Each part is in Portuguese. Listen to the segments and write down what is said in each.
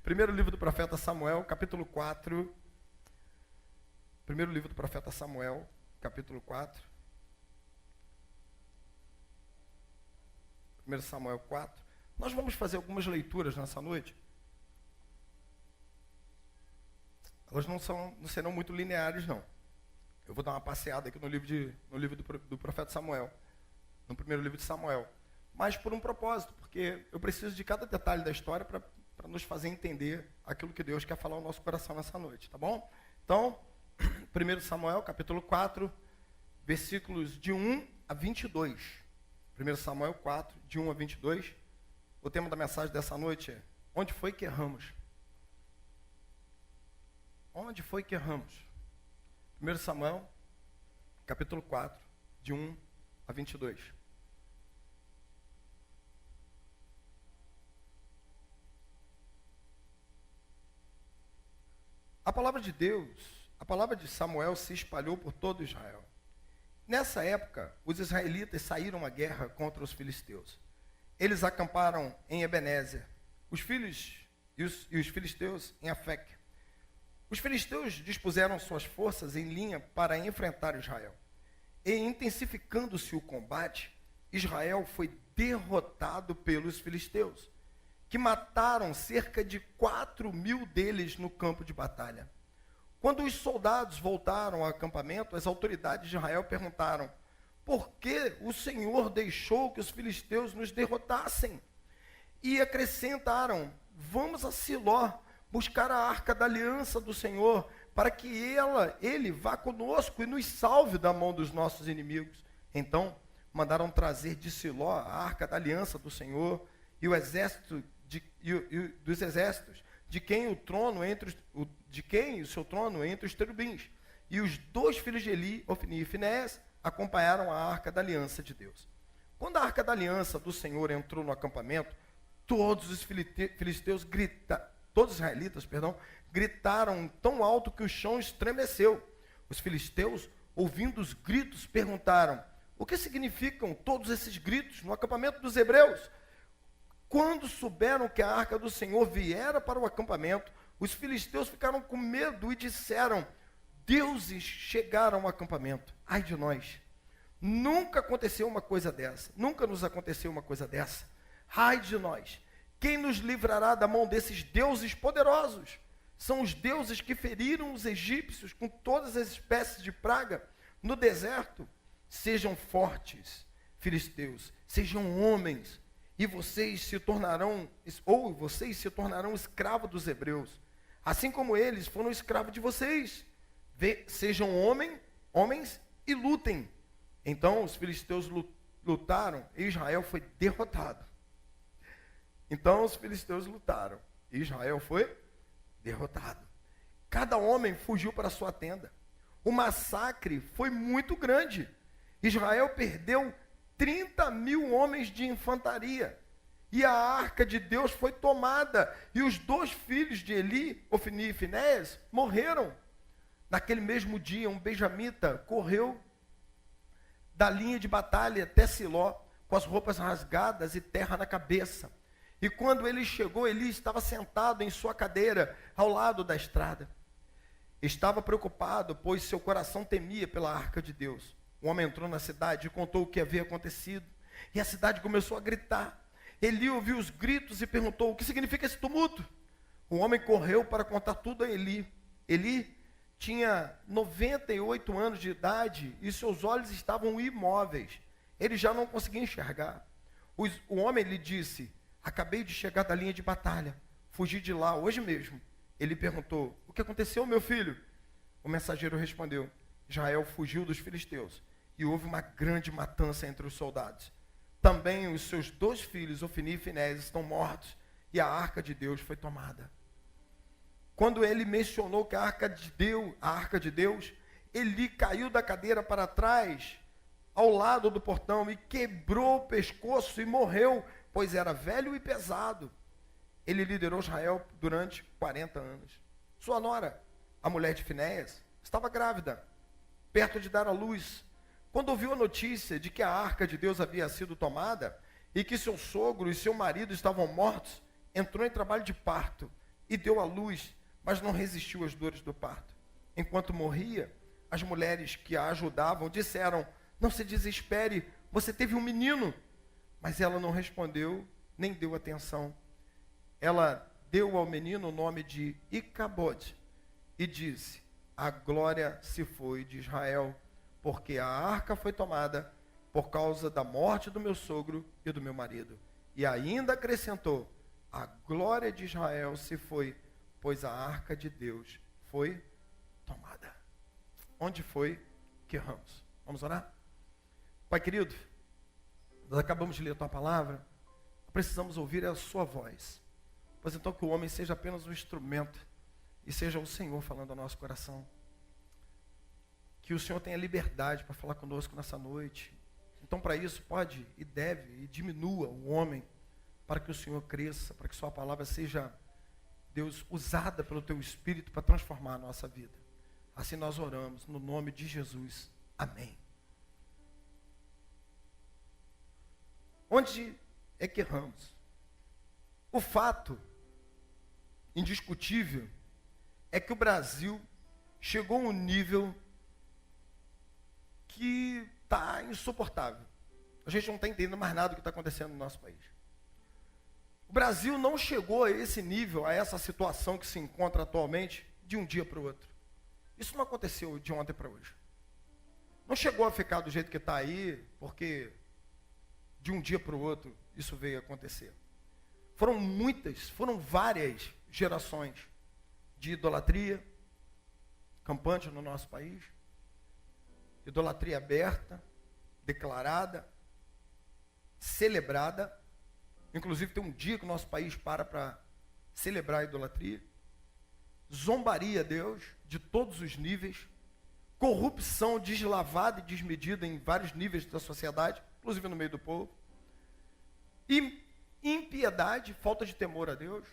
Primeiro livro do profeta Samuel, capítulo 4. Primeiro livro do profeta Samuel, capítulo 4. 1 Samuel 4. Nós vamos fazer algumas leituras nessa noite. Elas não serão muito lineares, não. Eu vou dar uma passeada aqui no livro do profeta Samuel, no primeiro livro de Samuel. Mas por um propósito, porque eu preciso de cada detalhe da história para nos fazer entender aquilo que Deus quer falar ao nosso coração nessa noite, tá bom? Então, 1 Samuel, capítulo 4, versículos de 1 a 22. 1 Samuel 4, de 1 a 22. O tema da mensagem dessa noite é: onde foi que erramos? Onde foi que erramos? 1 Samuel, capítulo 4, de 1 a 22. A palavra de Deus, a palavra de Samuel se espalhou por todo Israel. Nessa época, os israelitas saíram à guerra contra os filisteus. Eles acamparam em Ebenezer, os filisteus em Afec. Os filisteus dispuseram suas forças em linha para enfrentar Israel. E intensificando-se o combate, Israel foi derrotado pelos filisteus, que mataram cerca de 4.000 deles no campo de batalha. Quando os soldados voltaram ao acampamento, as autoridades de Israel perguntaram: por que o Senhor deixou que os filisteus nos derrotassem? E acrescentaram: vamos a Siló buscar a arca da aliança do Senhor, para que ele vá conosco e nos salve da mão dos nossos inimigos. Então mandaram trazer de Siló a arca da aliança do Senhor e o exército dos exércitos, de quem o seu trono entre os querubins. E os dois filhos de Eli, Ofni e Finéias, acompanharam a arca da aliança de Deus. Quando a arca da aliança do Senhor entrou no acampamento, todos os israelitas, gritaram tão alto que o chão estremeceu. Os filisteus, ouvindo os gritos, perguntaram: o que significam todos esses gritos no acampamento dos hebreus? Quando souberam que a arca do Senhor viera para o acampamento, os filisteus ficaram com medo e disseram: deuses chegaram ao acampamento. Ai de nós! Nunca aconteceu uma coisa dessa. Nunca nos aconteceu uma coisa dessa. Ai de nós! Quem nos livrará da mão desses deuses poderosos? São os deuses que feriram os egípcios com todas as espécies de praga no deserto. Sejam fortes, filisteus, sejam homens, e vocês se tornarão escravos dos hebreus, assim como eles foram escravos de vocês. Sejam homens e lutem. Então os filisteus lutaram e Israel foi derrotado. Cada homem fugiu para sua tenda. O massacre foi muito grande. Israel perdeu 30.000 homens de infantaria. E a arca de Deus foi tomada. E os dois filhos de Eli, Ofni e Finéias, morreram. Naquele mesmo dia, um benjamita correu da linha de batalha até Siló, com as roupas rasgadas e terra na cabeça. E quando ele chegou, Eli estava sentado em sua cadeira, ao lado da estrada. Estava preocupado, pois seu coração temia pela arca de Deus. O homem entrou na cidade e contou o que havia acontecido. E a cidade começou a gritar. Eli ouviu os gritos e perguntou: o que significa esse tumulto? O homem correu para contar tudo a Eli. Eli tinha 98 anos de idade e seus olhos estavam imóveis. Ele já não conseguia enxergar. O homem lhe disse: acabei de chegar da linha de batalha. Fugi de lá hoje mesmo. Ele perguntou: o que aconteceu, meu filho? O mensageiro respondeu: Israel fugiu dos filisteus e houve uma grande matança entre os soldados. Também os seus dois filhos, Ofni e Finéias, estão mortos e a arca de Deus foi tomada. Quando ele mencionou que a arca de Deus, Eli caiu da cadeira para trás, ao lado do portão, e quebrou o pescoço e morreu, pois era velho e pesado. Ele liderou Israel durante 40 anos. Sua nora, a mulher de Finéias, estava grávida, perto de dar à luz. Quando ouviu a notícia de que a arca de Deus havia sido tomada e que seu sogro e seu marido estavam mortos, entrou em trabalho de parto. e deu à luz, mas não resistiu às dores do parto. Enquanto morria, as mulheres que a ajudavam disseram: não se desespere, você teve um menino. Mas ela não respondeu, nem deu atenção. Ela deu ao menino o nome de Icabode e disse: a glória se foi de Israel, porque a arca foi tomada por causa da morte do meu sogro e do meu marido. E ainda acrescentou: a glória de Israel se foi, pois a arca de Deus foi tomada. Onde foi que erramos? Vamos orar? Pai querido, nós acabamos de ler a tua palavra, precisamos ouvir a sua voz. Pois então que o homem seja apenas um instrumento e seja o Senhor falando ao nosso coração. Que o Senhor tenha liberdade para falar conosco nessa noite. Então para isso pode e deve e diminua o homem, para que o Senhor cresça, para que sua palavra seja, Deus, usada pelo teu Espírito para transformar a nossa vida. Assim nós oramos, no nome de Jesus. Amém. Onde é que erramos? O fato indiscutível é que o Brasil chegou a um nível que está insuportável. A gente não está entendendo mais nada do que está acontecendo no nosso país. O Brasil não chegou a esse nível, a essa situação que se encontra atualmente, de um dia para o outro. Isso não aconteceu de ontem para hoje. Não chegou a ficar do jeito que está aí, porque de um dia para o outro isso veio acontecer. Foram várias gerações de idolatria campante no nosso país. Idolatria aberta, declarada, celebrada. Inclusive tem um dia que o nosso país para celebrar a idolatria. Zombaria a Deus de todos os níveis. Corrupção deslavada e desmedida em vários níveis da sociedade, inclusive no meio do povo. E impiedade, falta de temor a Deus.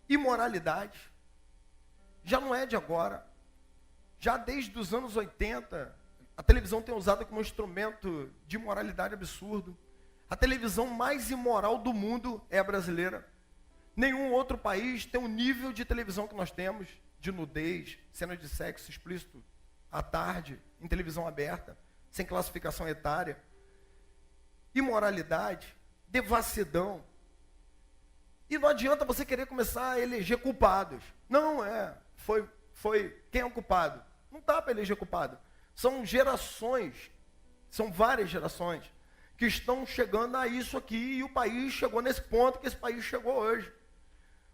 Imoralidade. Já não é de agora. Já desde os anos 80, a televisão tem usado como instrumento de imoralidade absurdo. A televisão mais imoral do mundo é a brasileira. Nenhum outro país tem o nível de televisão que nós temos, de nudez, cenas de sexo explícito à tarde, em televisão aberta, sem classificação etária. Imoralidade, devassidão. E não adianta você querer começar a eleger culpados. Não foi quem é o culpado? Não dá para eleger culpado. São gerações, são várias gerações que estão chegando a isso aqui, e o país chegou nesse ponto que esse país chegou hoje.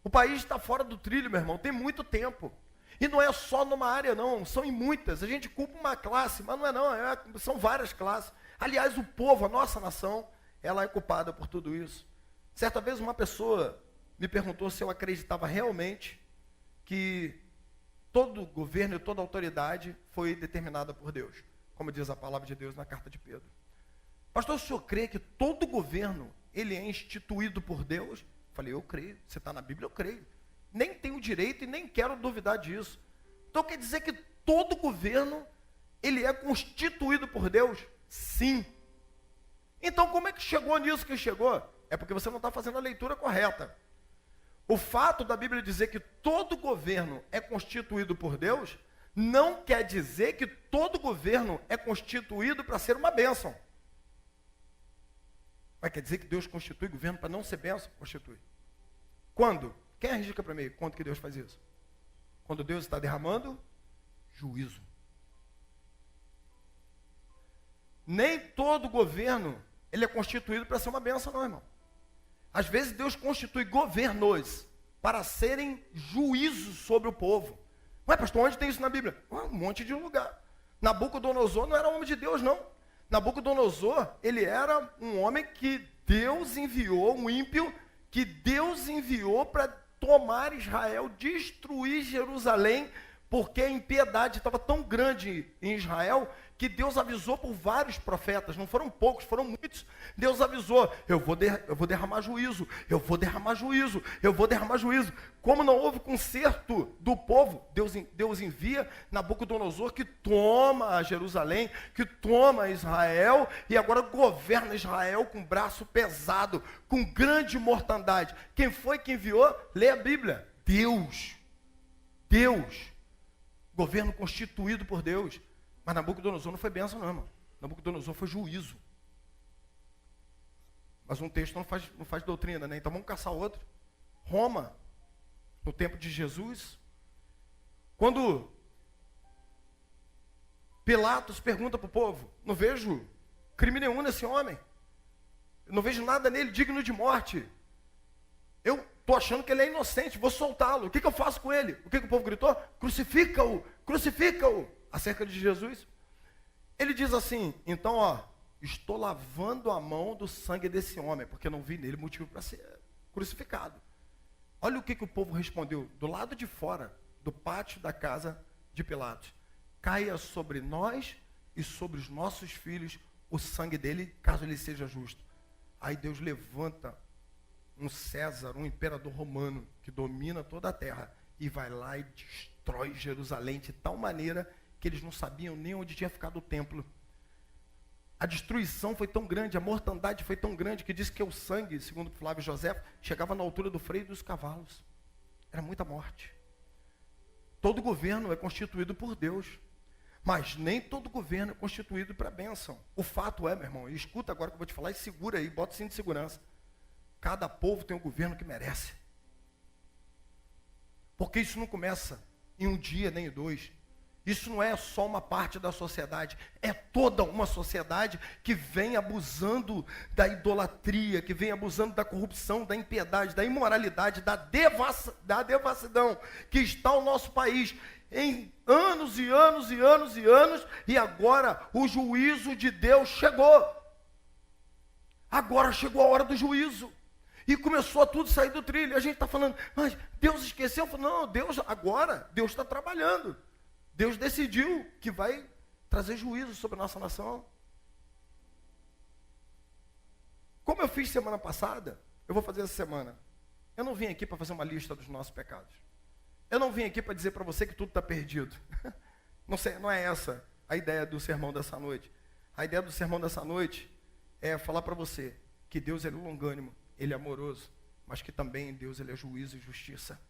O país está fora do trilho, meu irmão, tem muito tempo. E não é só numa área não, são em muitas. A gente culpa uma classe, mas não é, são várias classes. Aliás, o povo, a nossa nação, ela é culpada por tudo isso. Certa vez uma pessoa me perguntou se eu acreditava realmente que todo governo e toda autoridade foi determinada por Deus, como diz a palavra de Deus na carta de Pedro. Pastor, o senhor crê que todo governo ele é instituído por Deus? Falei, eu creio. Você está na Bíblia, eu creio. Nem tenho direito e nem quero duvidar disso. Então quer dizer que todo governo ele é constituído por Deus? Sim. Então como é que chegou nisso que chegou? É porque você não está fazendo a leitura correta. O fato da Bíblia dizer que todo governo é constituído por Deus, não quer dizer que todo governo é constituído para ser uma bênção. Mas quer dizer que Deus constitui governo para não ser bênção? Constitui. Quando? Quem arrisca para mim? Quando que Deus faz isso? Quando Deus está derramando juízo. Nem todo governo ele é constituído para ser uma bênção, não, irmão. Às vezes Deus constitui governos para serem juízos sobre o povo. Ué, pastor, onde tem isso na Bíblia? Um monte de lugar. Nabucodonosor não era homem de Deus, não. Nabucodonosor, ele era um homem que Deus enviou, um ímpio, que Deus enviou para tomar Israel, destruir Jerusalém, porque a impiedade estava tão grande em Israel, que Deus avisou por vários profetas, não foram poucos, foram muitos. Deus avisou, eu vou derramar juízo, eu vou derramar juízo, eu vou derramar juízo. Como não houve conserto do povo, Deus envia Nabucodonosor, que toma Jerusalém, que toma Israel, e agora governa Israel com braço pesado, com grande mortandade. Quem foi que enviou? Lê a Bíblia. Deus, governo constituído por Deus. Mas Nabucodonosor não foi bênção não, irmão. Nabucodonosor foi juízo. Mas um texto não faz doutrina, né? Então vamos caçar outro. Roma, no tempo de Jesus, quando Pilatos pergunta para o povo, não vejo crime nenhum nesse homem, eu não vejo nada nele digno de morte, eu estou achando que ele é inocente, vou soltá-lo, o que eu faço com ele? O que o povo gritou? Crucifica-o, crucifica-o, acerca de Jesus. Ele diz assim, então estou lavando a mão do sangue desse homem, porque não vi nele motivo para ser crucificado. Olha o que o povo respondeu, do lado de fora, do pátio da casa de Pilatos. Caia sobre nós e sobre os nossos filhos o sangue dele, caso ele seja justo. Aí Deus levanta um César, um imperador romano, que domina toda a terra, e vai lá e destrói Jerusalém de tal maneira que eles não sabiam nem onde tinha ficado o templo. A destruição foi tão grande, a mortandade foi tão grande, que diz que o sangue, segundo Flávio José, chegava na altura do freio dos cavalos. Era muita morte. Todo governo é constituído por Deus, mas nem todo governo é constituído para bênção. O fato é, meu irmão, e escuta agora que eu vou te falar, e segura aí, bota o cinto de segurança. Cada povo tem um governo que merece. Porque isso não começa em um dia, nem em dois. Isso não é só uma parte da sociedade, é toda uma sociedade que vem abusando da idolatria, que vem abusando da corrupção, da impiedade, da imoralidade, da devassidão que está o nosso país em anos e anos e anos e anos, e agora o juízo de Deus chegou. Agora chegou a hora do juízo. E começou a tudo sair do trilho. A gente está falando, mas Deus esqueceu? Não, Deus está trabalhando. Deus decidiu que vai trazer juízo sobre a nossa nação. Como eu fiz semana passada, eu vou fazer essa semana. Eu não vim aqui para fazer uma lista dos nossos pecados. Eu não vim aqui para dizer para você que tudo está perdido. Não é essa a ideia do sermão dessa noite. A ideia do sermão dessa noite é falar para você que Deus é longânimo, Ele é amoroso, mas que também Deus Ele é juízo e justiça.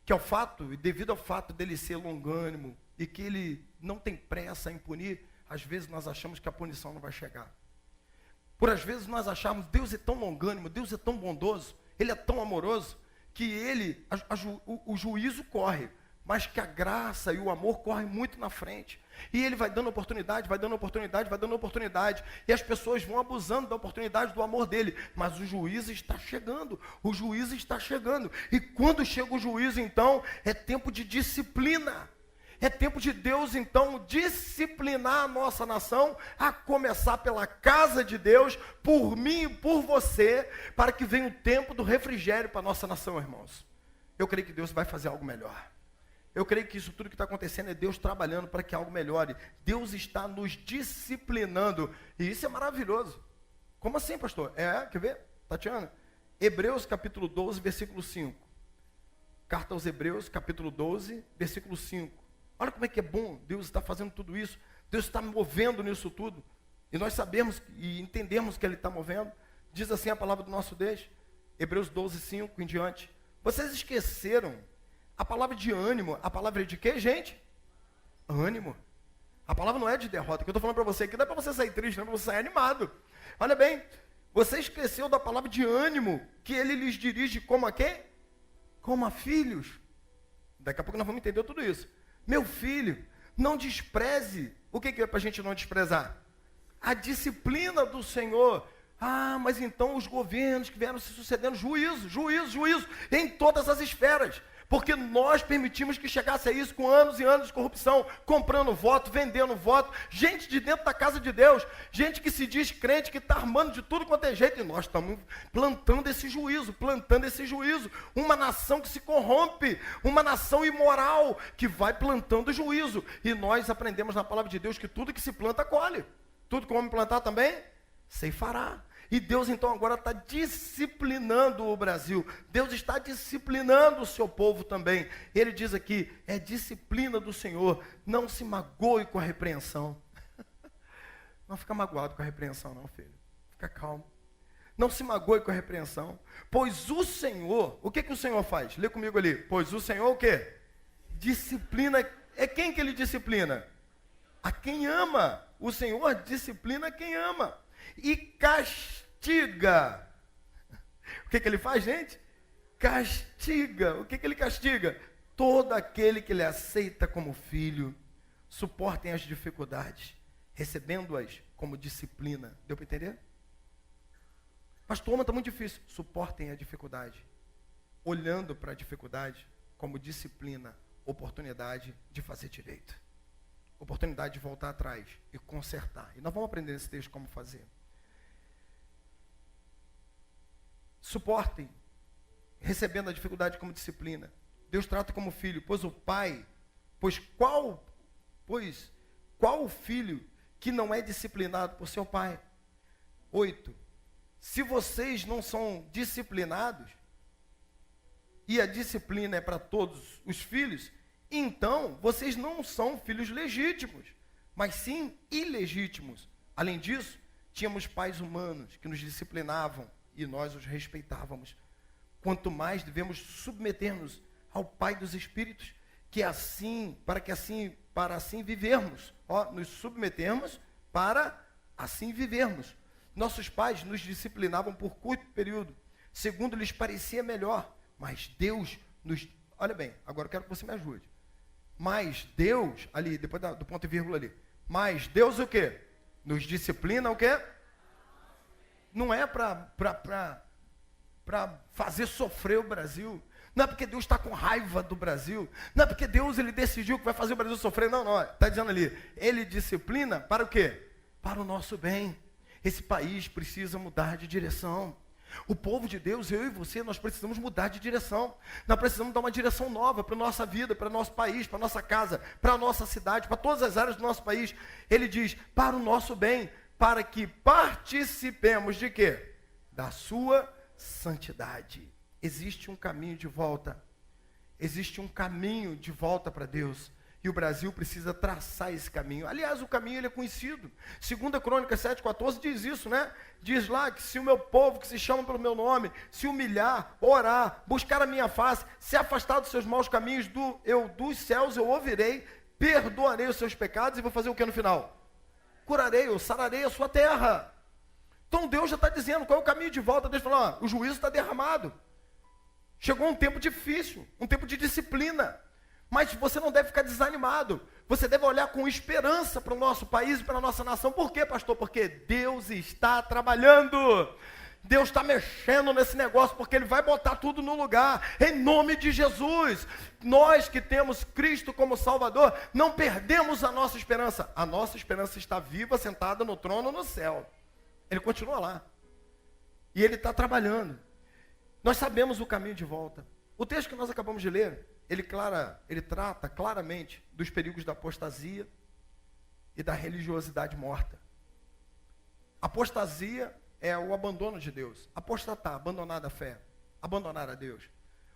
Que ao fato, e devido ao fato dele ser longânimo, e que ele não tem pressa em punir, às vezes nós achamos que a punição não vai chegar. Por às vezes nós achamos, Deus é tão longânimo, Deus é tão bondoso, Ele é tão amoroso, que o juízo corre, mas que a graça e o amor correm muito na frente. E Ele vai dando oportunidade, vai dando oportunidade, vai dando oportunidade. E as pessoas vão abusando da oportunidade do amor dele. Mas o juízo está chegando. O juízo está chegando. E quando chega o juízo, então, é tempo de disciplina. É tempo de Deus, então, disciplinar a nossa nação, a começar pela casa de Deus, por mim e por você, para que venha o tempo do refrigério para a nossa nação, irmãos. Eu creio que Deus vai fazer algo melhor. Eu creio que isso tudo que está acontecendo é Deus trabalhando para que algo melhore. Deus está nos disciplinando. E isso é maravilhoso. Como assim, pastor? Quer ver? Tatiana? Hebreus capítulo 12, versículo 5. Carta aos Hebreus, capítulo 12, versículo 5. Olha como é que é bom. Deus está fazendo tudo isso. Deus está movendo nisso tudo. E nós sabemos e entendemos que Ele está movendo. Diz assim a palavra do nosso Deus. Hebreus 12, 5 em diante. Vocês esqueceram a palavra de ânimo. A palavra é de quê, gente? Ânimo. A palavra não é de derrota. O que eu estou falando para você aqui não é para você sair triste, não é para você sair animado. Olha bem, você esqueceu da palavra de ânimo, que Ele lhes dirige como a quem? Como a filhos. Daqui a pouco nós vamos entender tudo isso. Meu filho, não despreze. O que é para a gente não desprezar? A disciplina do Senhor. Mas então os governos que vieram se sucedendo, juízo, em todas as esferas. Porque nós permitimos que chegasse a isso com anos e anos de corrupção, comprando voto, vendendo voto, gente de dentro da casa de Deus, gente que se diz crente, que está armando de tudo quanto é jeito, e nós estamos plantando esse juízo, uma nação que se corrompe, uma nação imoral, que vai plantando juízo, e nós aprendemos na palavra de Deus que tudo que se planta, colhe, tudo que o homem plantar também, ceifará. E Deus então agora está disciplinando o Brasil. Deus está disciplinando o seu povo também. Ele diz aqui, é disciplina do Senhor. Não se magoe com a repreensão. Não fica magoado com a repreensão não, filho. Fica calmo. Não se magoe com a repreensão. Pois o Senhor, o que o Senhor faz? Lê comigo ali. Pois o Senhor o quê? Disciplina. É quem que ele disciplina? A quem ama. O Senhor disciplina quem ama. E castiga. O que ele faz, gente? Castiga. O que ele castiga? Todo aquele que ele aceita como filho. Suportem as dificuldades, recebendo-as como disciplina. Deu para entender? Pastor, mas está muito difícil. Suportem a dificuldade, olhando para a dificuldade como disciplina, oportunidade de fazer direito. Oportunidade de voltar atrás e consertar. E nós vamos aprender nesse texto como fazer. Suportem, recebendo a dificuldade como disciplina. Deus trata como filho, pois qual o filho que não é disciplinado por seu pai? 8. Se vocês não são disciplinados, e a disciplina é para todos os filhos, então vocês não são filhos legítimos, mas sim ilegítimos. Além disso, tínhamos pais humanos que nos disciplinavam e nós os respeitávamos. Quanto mais devemos submeter-nos ao Pai dos Espíritos, para assim vivermos. Nos submetermos para assim vivermos. Nossos pais nos disciplinavam por curto período, segundo lhes parecia melhor, mas Deus nos... Olha bem, agora eu quero que você me ajude. Mas Deus, ali, depois do ponto e vírgula ali, mas Deus o quê? Nos disciplina o quê? Não é para fazer sofrer o Brasil. Não é porque Deus está com raiva do Brasil. Não é porque Deus ele decidiu que vai fazer o Brasil sofrer. Não. Está dizendo ali. Ele disciplina para o quê? Para o nosso bem. Esse país precisa mudar de direção. O povo de Deus, eu e você, nós precisamos mudar de direção. Nós precisamos dar uma direção nova para a nossa vida, para o nosso país, para a nossa casa, para a nossa cidade, para todas as áreas do nosso país. Ele diz, para o nosso bem, para que participemos de quê? Da sua santidade. Existe um caminho de volta. Existe um caminho de volta para Deus. E o Brasil precisa traçar esse caminho. Aliás, o caminho ele é conhecido. 2 Crônicas 7,14 diz isso, né? Diz lá que se o meu povo, que se chama pelo meu nome, se humilhar, orar, buscar a minha face, se afastar dos seus maus caminhos, dos céus eu ouvirei, perdoarei os seus pecados e vou fazer o que no final? Curarei, eu sararei a sua terra. Então Deus já está dizendo qual é o caminho de volta. Deus falou, o juízo está derramado. Chegou um tempo difícil, um tempo de disciplina. Mas você não deve ficar desanimado. Você deve olhar com esperança para o nosso país e para a nossa nação. Por quê, pastor? Porque Deus está trabalhando. Deus está mexendo nesse negócio, porque Ele vai botar tudo no lugar. Em nome de Jesus. Nós que temos Cristo como Salvador, não perdemos a nossa esperança. A nossa esperança está viva, sentada no trono no céu. Ele continua lá. E Ele está trabalhando. Nós sabemos o caminho de volta. O texto que nós acabamos de ler, ele trata claramente dos perigos da apostasia e da religiosidade morta. Apostasia é o abandono de Deus. Apostatar, abandonar da fé, abandonar a Deus.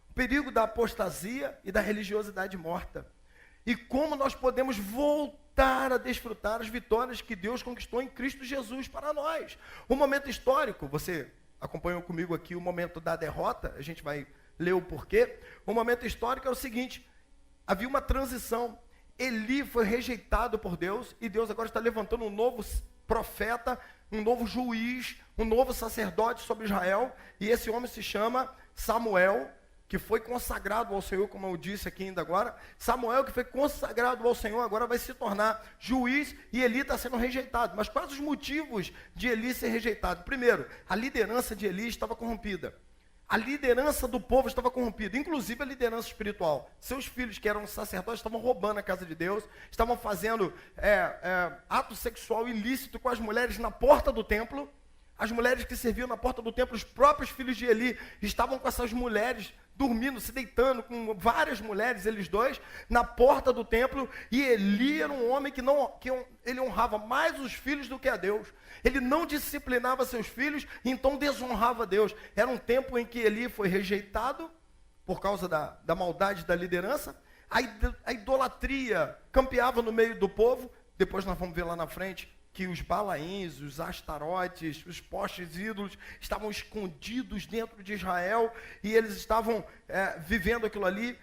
O perigo da apostasia e da religiosidade morta. E como nós podemos voltar a desfrutar as vitórias que Deus conquistou em Cristo Jesus para nós. Um momento histórico, você acompanhou comigo aqui o momento da derrota, a gente vai ler o porquê. O momento histórico é o seguinte, havia uma transição. Eli foi rejeitado por Deus e Deus agora está levantando um novo profeta, um novo juiz, um novo sacerdote sobre Israel, e esse homem se chama Samuel, que foi consagrado ao Senhor, como eu disse aqui ainda agora. Samuel, que foi consagrado ao Senhor, agora vai se tornar juiz, e Eli está sendo rejeitado. Mas quais os motivos de Eli ser rejeitado? Primeiro, a liderança de Eli estava corrompida. A liderança do povo estava corrompida, inclusive a liderança espiritual. Seus filhos, que eram sacerdotes, estavam roubando a casa de Deus, estavam fazendo ato sexual ilícito com as mulheres na porta do templo. As mulheres que serviam na porta do templo, os próprios filhos de Eli, estavam com essas mulheres dormindo, se deitando com várias mulheres, eles dois, na porta do templo. E Eli era um homem que ele honrava mais os filhos do que a Deus. Ele não disciplinava seus filhos, então desonrava a Deus. Era um tempo em que Eli foi rejeitado por causa da maldade da liderança. A idolatria campeava no meio do povo. Depois nós vamos ver lá na frente que os Balaíns, os Astarotes, os postes ídolos estavam escondidos dentro de Israel e eles estavam vivendo aquilo ali.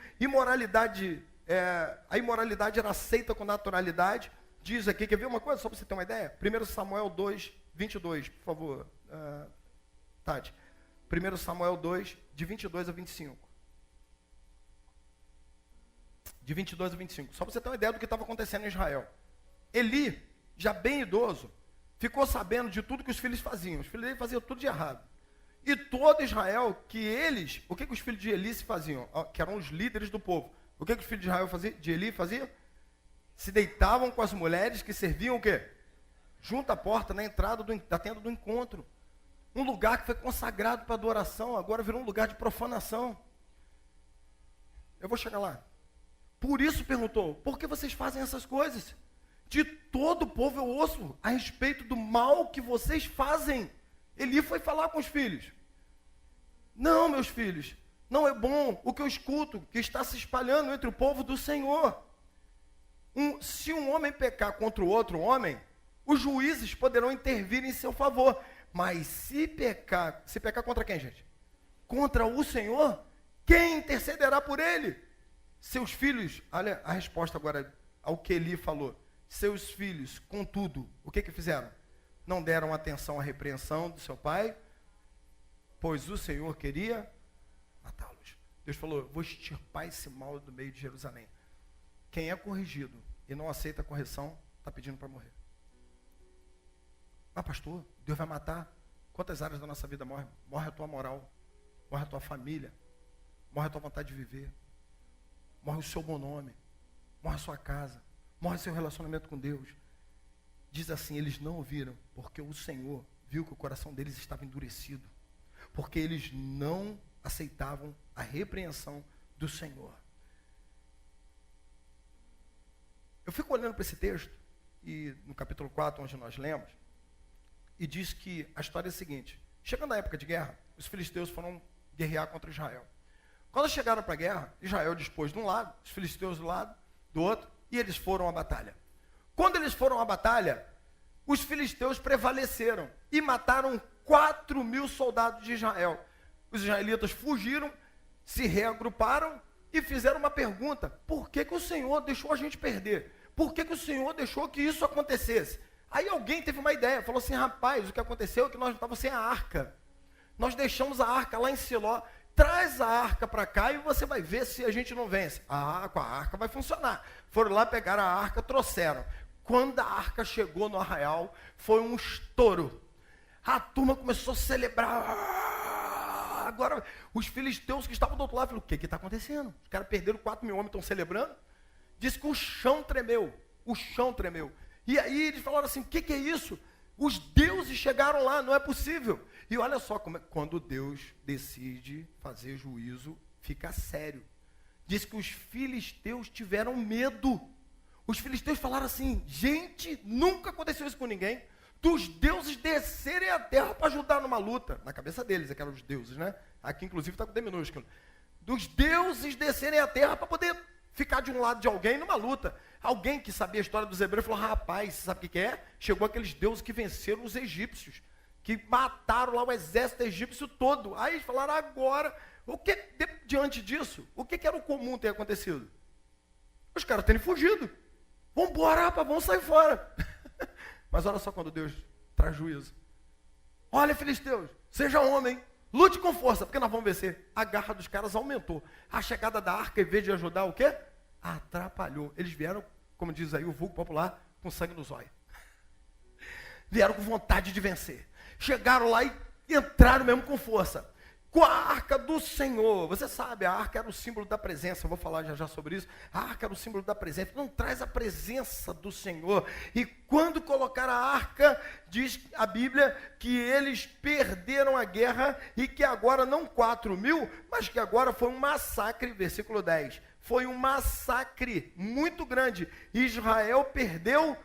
A imoralidade era aceita com naturalidade. Diz aqui, quer ver uma coisa, só para você ter uma ideia? 1 Samuel 2, 22, por favor, Tati. 1 Samuel 2, de 22 a 25. De 22 a 25. Só para você ter uma ideia do que estava acontecendo em Israel. Eli, já bem idoso, ficou sabendo de tudo que os filhos faziam. Os filhos dele faziam tudo de errado. E todo Israel, o que os filhos de Eli se faziam? Que eram os líderes do povo. O que os filhos de Israel de Eli faziam? Se deitavam com as mulheres que serviam o quê? Junto à porta, na entrada da tenda do encontro. Um lugar que foi consagrado para adoração, agora virou um lugar de profanação. Eu vou chegar lá. Por isso perguntou, por que vocês fazem essas coisas? De todo o povo eu ouço a respeito do mal que vocês fazem. Eli foi falar com os filhos. Não, meus filhos, não é bom o que eu escuto, que está se espalhando entre o povo do Senhor. Se um homem pecar contra o outro homem, os juízes poderão intervir em seu favor. Mas se pecar contra quem, gente? Contra o Senhor, quem intercederá por ele? Seus filhos, olha a resposta agora ao que Eli falou. Seus filhos, contudo, o que fizeram? Não deram atenção à repreensão do seu pai, pois o Senhor queria matá-los. Deus falou, vou extirpar esse mal do meio de Jerusalém. Quem é corrigido e não aceita a correção, está pedindo para morrer. Mas pastor, Deus vai matar? Quantas áreas da nossa vida morrem? Morre a tua moral, morre a tua família, morre a tua vontade de viver, morre o seu bom nome, morre a sua casa, morre seu relacionamento com Deus. Diz assim, eles não ouviram, porque o Senhor viu que o coração deles estava endurecido, porque eles não aceitavam a repreensão do Senhor. Eu fico olhando para esse texto, e no capítulo 4, onde nós lemos, e diz que a história é a seguinte, chegando na época de guerra, os filisteus foram guerrear contra Israel. Quando chegaram para a guerra, Israel dispôs de um lado, os filisteus do lado, do outro, e eles foram à batalha. Quando eles foram à batalha, os filisteus prevaleceram e mataram 4.000 soldados de Israel. Os israelitas fugiram, se reagruparam e fizeram uma pergunta: por que o Senhor deixou a gente perder? Por que o Senhor deixou que isso acontecesse? Aí alguém teve uma ideia, falou assim, rapaz, o que aconteceu é que nós não estávamos sem a arca. Nós deixamos a arca lá em Siló. Traz a arca para cá e você vai ver se a gente não vence. Com a arca vai funcionar. Foram lá, pegaram a arca, trouxeram. Quando a arca chegou no arraial, foi um estouro. A turma começou a celebrar. Agora, os filisteus que estavam do outro lado falaram, o que está acontecendo? Os caras perderam 4.000 homens, estão celebrando. Diz que o chão tremeu. O chão tremeu. E aí eles falaram assim, o que é isso? Os deuses chegaram lá, não é possível. E olha só, quando Deus decide fazer juízo, fica sério. Diz que os filisteus tiveram medo. Os filisteus falaram assim, gente, nunca aconteceu isso com ninguém. Dos deuses descerem à terra para ajudar numa luta. Na cabeça deles, aqueles deuses, né? Aqui, inclusive, está com D minúsculo. Dos deuses descerem à terra para poder ficar de um lado de alguém numa luta. Alguém que sabia a história dos hebreus falou, rapaz, sabe o que é? Chegou aqueles deuses que venceram os egípcios, que mataram lá o exército egípcio todo. Aí eles falaram, agora, diante disso, o que era o comum ter acontecido? Os caras terem fugido. Vamos embora, rapaz, vamos sair fora. Mas olha só quando Deus traz juízo. Olha, filisteus, seja homem, lute com força, porque nós vamos vencer. A garra dos caras aumentou. A chegada da arca, em vez de ajudar, o quê? Atrapalhou. Eles vieram, como diz aí o vulgo popular, com sangue nos olhos. Vieram com vontade de vencer. Chegaram lá e entraram mesmo com força. Com a arca do Senhor. Você sabe, a arca era o símbolo da presença. Eu vou falar já sobre isso. A arca era o símbolo da presença. Não traz a presença do Senhor. E quando colocaram a arca, diz a Bíblia que eles perderam a guerra e que agora não 4.000, mas que agora foi um massacre. Versículo 10. Foi um massacre muito grande. Israel perdeu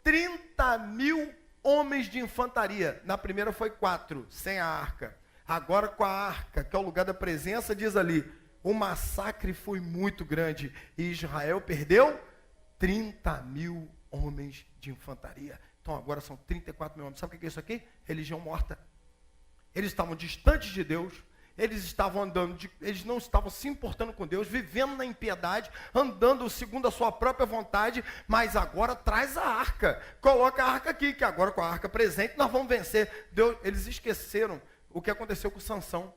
30.000 homens de infantaria. Na primeira foi 4, sem a arca. Agora com a arca, que é o lugar da presença, diz ali, o massacre foi muito grande. E Israel perdeu 30.000 homens de infantaria. Então agora são 34 mil homens. Sabe o que é isso aqui? Religião morta. Eles estavam distantes de Deus. Eles estavam andando, eles não estavam se importando com Deus, vivendo na impiedade, andando segundo a sua própria vontade, mas agora traz a arca, coloca a arca aqui, que agora com a arca presente nós vamos vencer. Deus, eles esqueceram o que aconteceu com Sansão.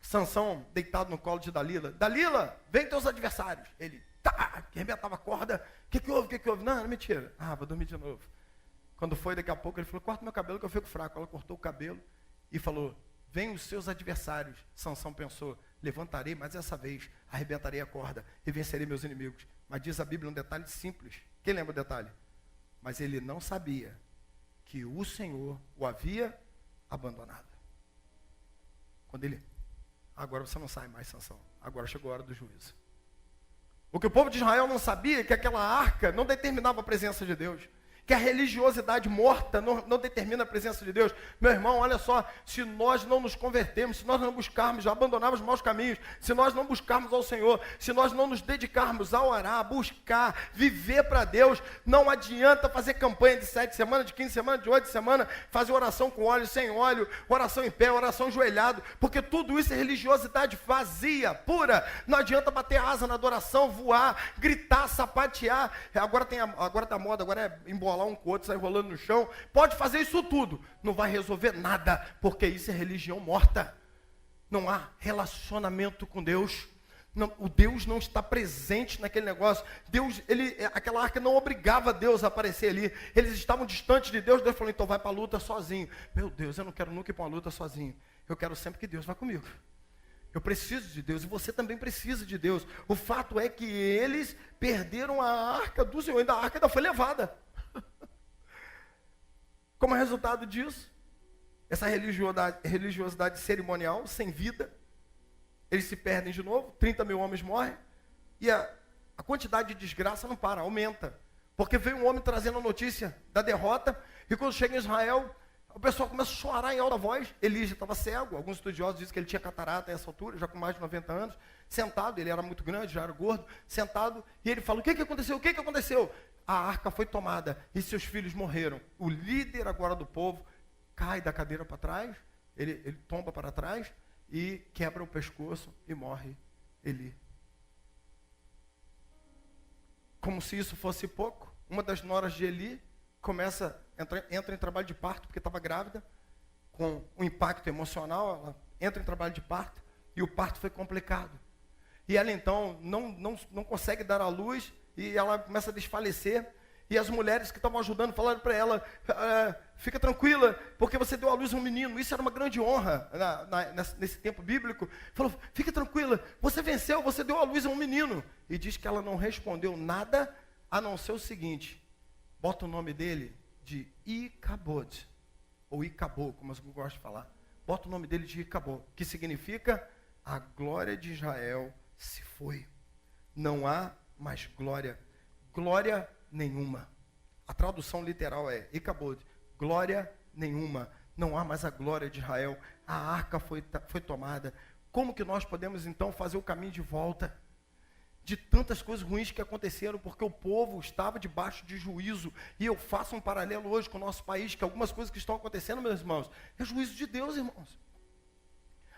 Sansão deitado no colo de Dalila. Dalila, vem teus adversários. Ele, arrebentava a corda. O que houve? Não, mentira. Vou dormir de novo. Quando foi, daqui a pouco, ele falou, corta meu cabelo que eu fico fraco. Ela cortou o cabelo e falou, vem os seus adversários. Sansão pensou, levantarei, mas dessa vez arrebentarei a corda e vencerei meus inimigos. Mas diz a Bíblia um detalhe simples. Quem lembra o detalhe? Mas ele não sabia que o Senhor o havia abandonado. Quando ele, agora você não sai mais, Sansão. Agora chegou a hora do juízo. O que o povo de Israel não sabia é que aquela arca não determinava a presença de Deus. Que a religiosidade morta não determina a presença de Deus. Meu irmão, olha só, se nós não nos convertermos, se nós não buscarmos, abandonarmos os maus caminhos, se nós não buscarmos ao Senhor, se nós não nos dedicarmos a orar, a buscar, viver para Deus, não adianta fazer campanha de 7 semanas, de 15 semanas, de 8 semanas, fazer oração com óleo, sem óleo, oração em pé, oração ajoelhado, porque tudo isso é religiosidade vazia, pura. Não adianta bater asa na adoração, voar, gritar, sapatear. Agora tá moda, agora é embolar um com o outro, sair rolando no chão. Pode fazer isso tudo, não vai resolver nada, porque isso é religião morta. Não há relacionamento com Deus. Não, o Deus não está presente naquele negócio. Deus, aquela arca não obrigava Deus a aparecer ali. Eles estavam distantes de Deus. Deus falou, então vai para a luta sozinho. Meu Deus, eu não quero nunca ir para uma luta sozinho. Eu quero sempre que Deus vá comigo. Eu preciso de Deus e você também precisa de Deus. O fato é que eles perderam a arca do Senhor. A arca ainda foi levada. Como resultado disso, essa religiosidade cerimonial, sem vida, eles se perdem de novo, 30 mil homens morrem, e a quantidade de desgraça não para, aumenta. Porque veio um homem trazendo a notícia da derrota, e quando chega em Israel, o pessoal começa a chorar em alta voz. Eli já estava cego, alguns estudiosos dizem que ele tinha catarata a essa altura, já com mais de 90 anos, sentado, ele era muito grande, já era gordo, sentado, e ele fala, o que aconteceu? O que aconteceu? A arca foi tomada e seus filhos morreram. O líder agora do povo cai da cadeira para trás, ele tomba para trás e quebra o pescoço e morre Eli. Como se isso fosse pouco, uma das noras de Eli entra em trabalho de parto, porque estava grávida, com um impacto emocional, ela entra em trabalho de parto, e o parto foi complicado. E ela então não consegue dar à luz, e ela começa a desfalecer, e as mulheres que estavam ajudando falaram para ela, fica tranquila, porque você deu à luz a um menino. Isso era uma grande honra nesse tempo bíblico. Falou, fica tranquila, você venceu, você deu à luz a um menino. E diz que ela não respondeu nada, a não ser o seguinte, bota o nome dele de Icabod, ou Icabô, como eu gosto de falar. Bota o nome dele de Icabô, que significa, a glória de Israel se foi. Não há mais glória nenhuma. A tradução literal é Icabod, glória nenhuma. Não há mais a glória de Israel. A arca foi tomada. Como que nós podemos então fazer o caminho de volta de tantas coisas ruins que aconteceram, porque o povo estava debaixo de juízo? E eu faço um paralelo hoje com o nosso país, que algumas coisas que estão acontecendo, meus irmãos, é juízo de Deus, irmãos.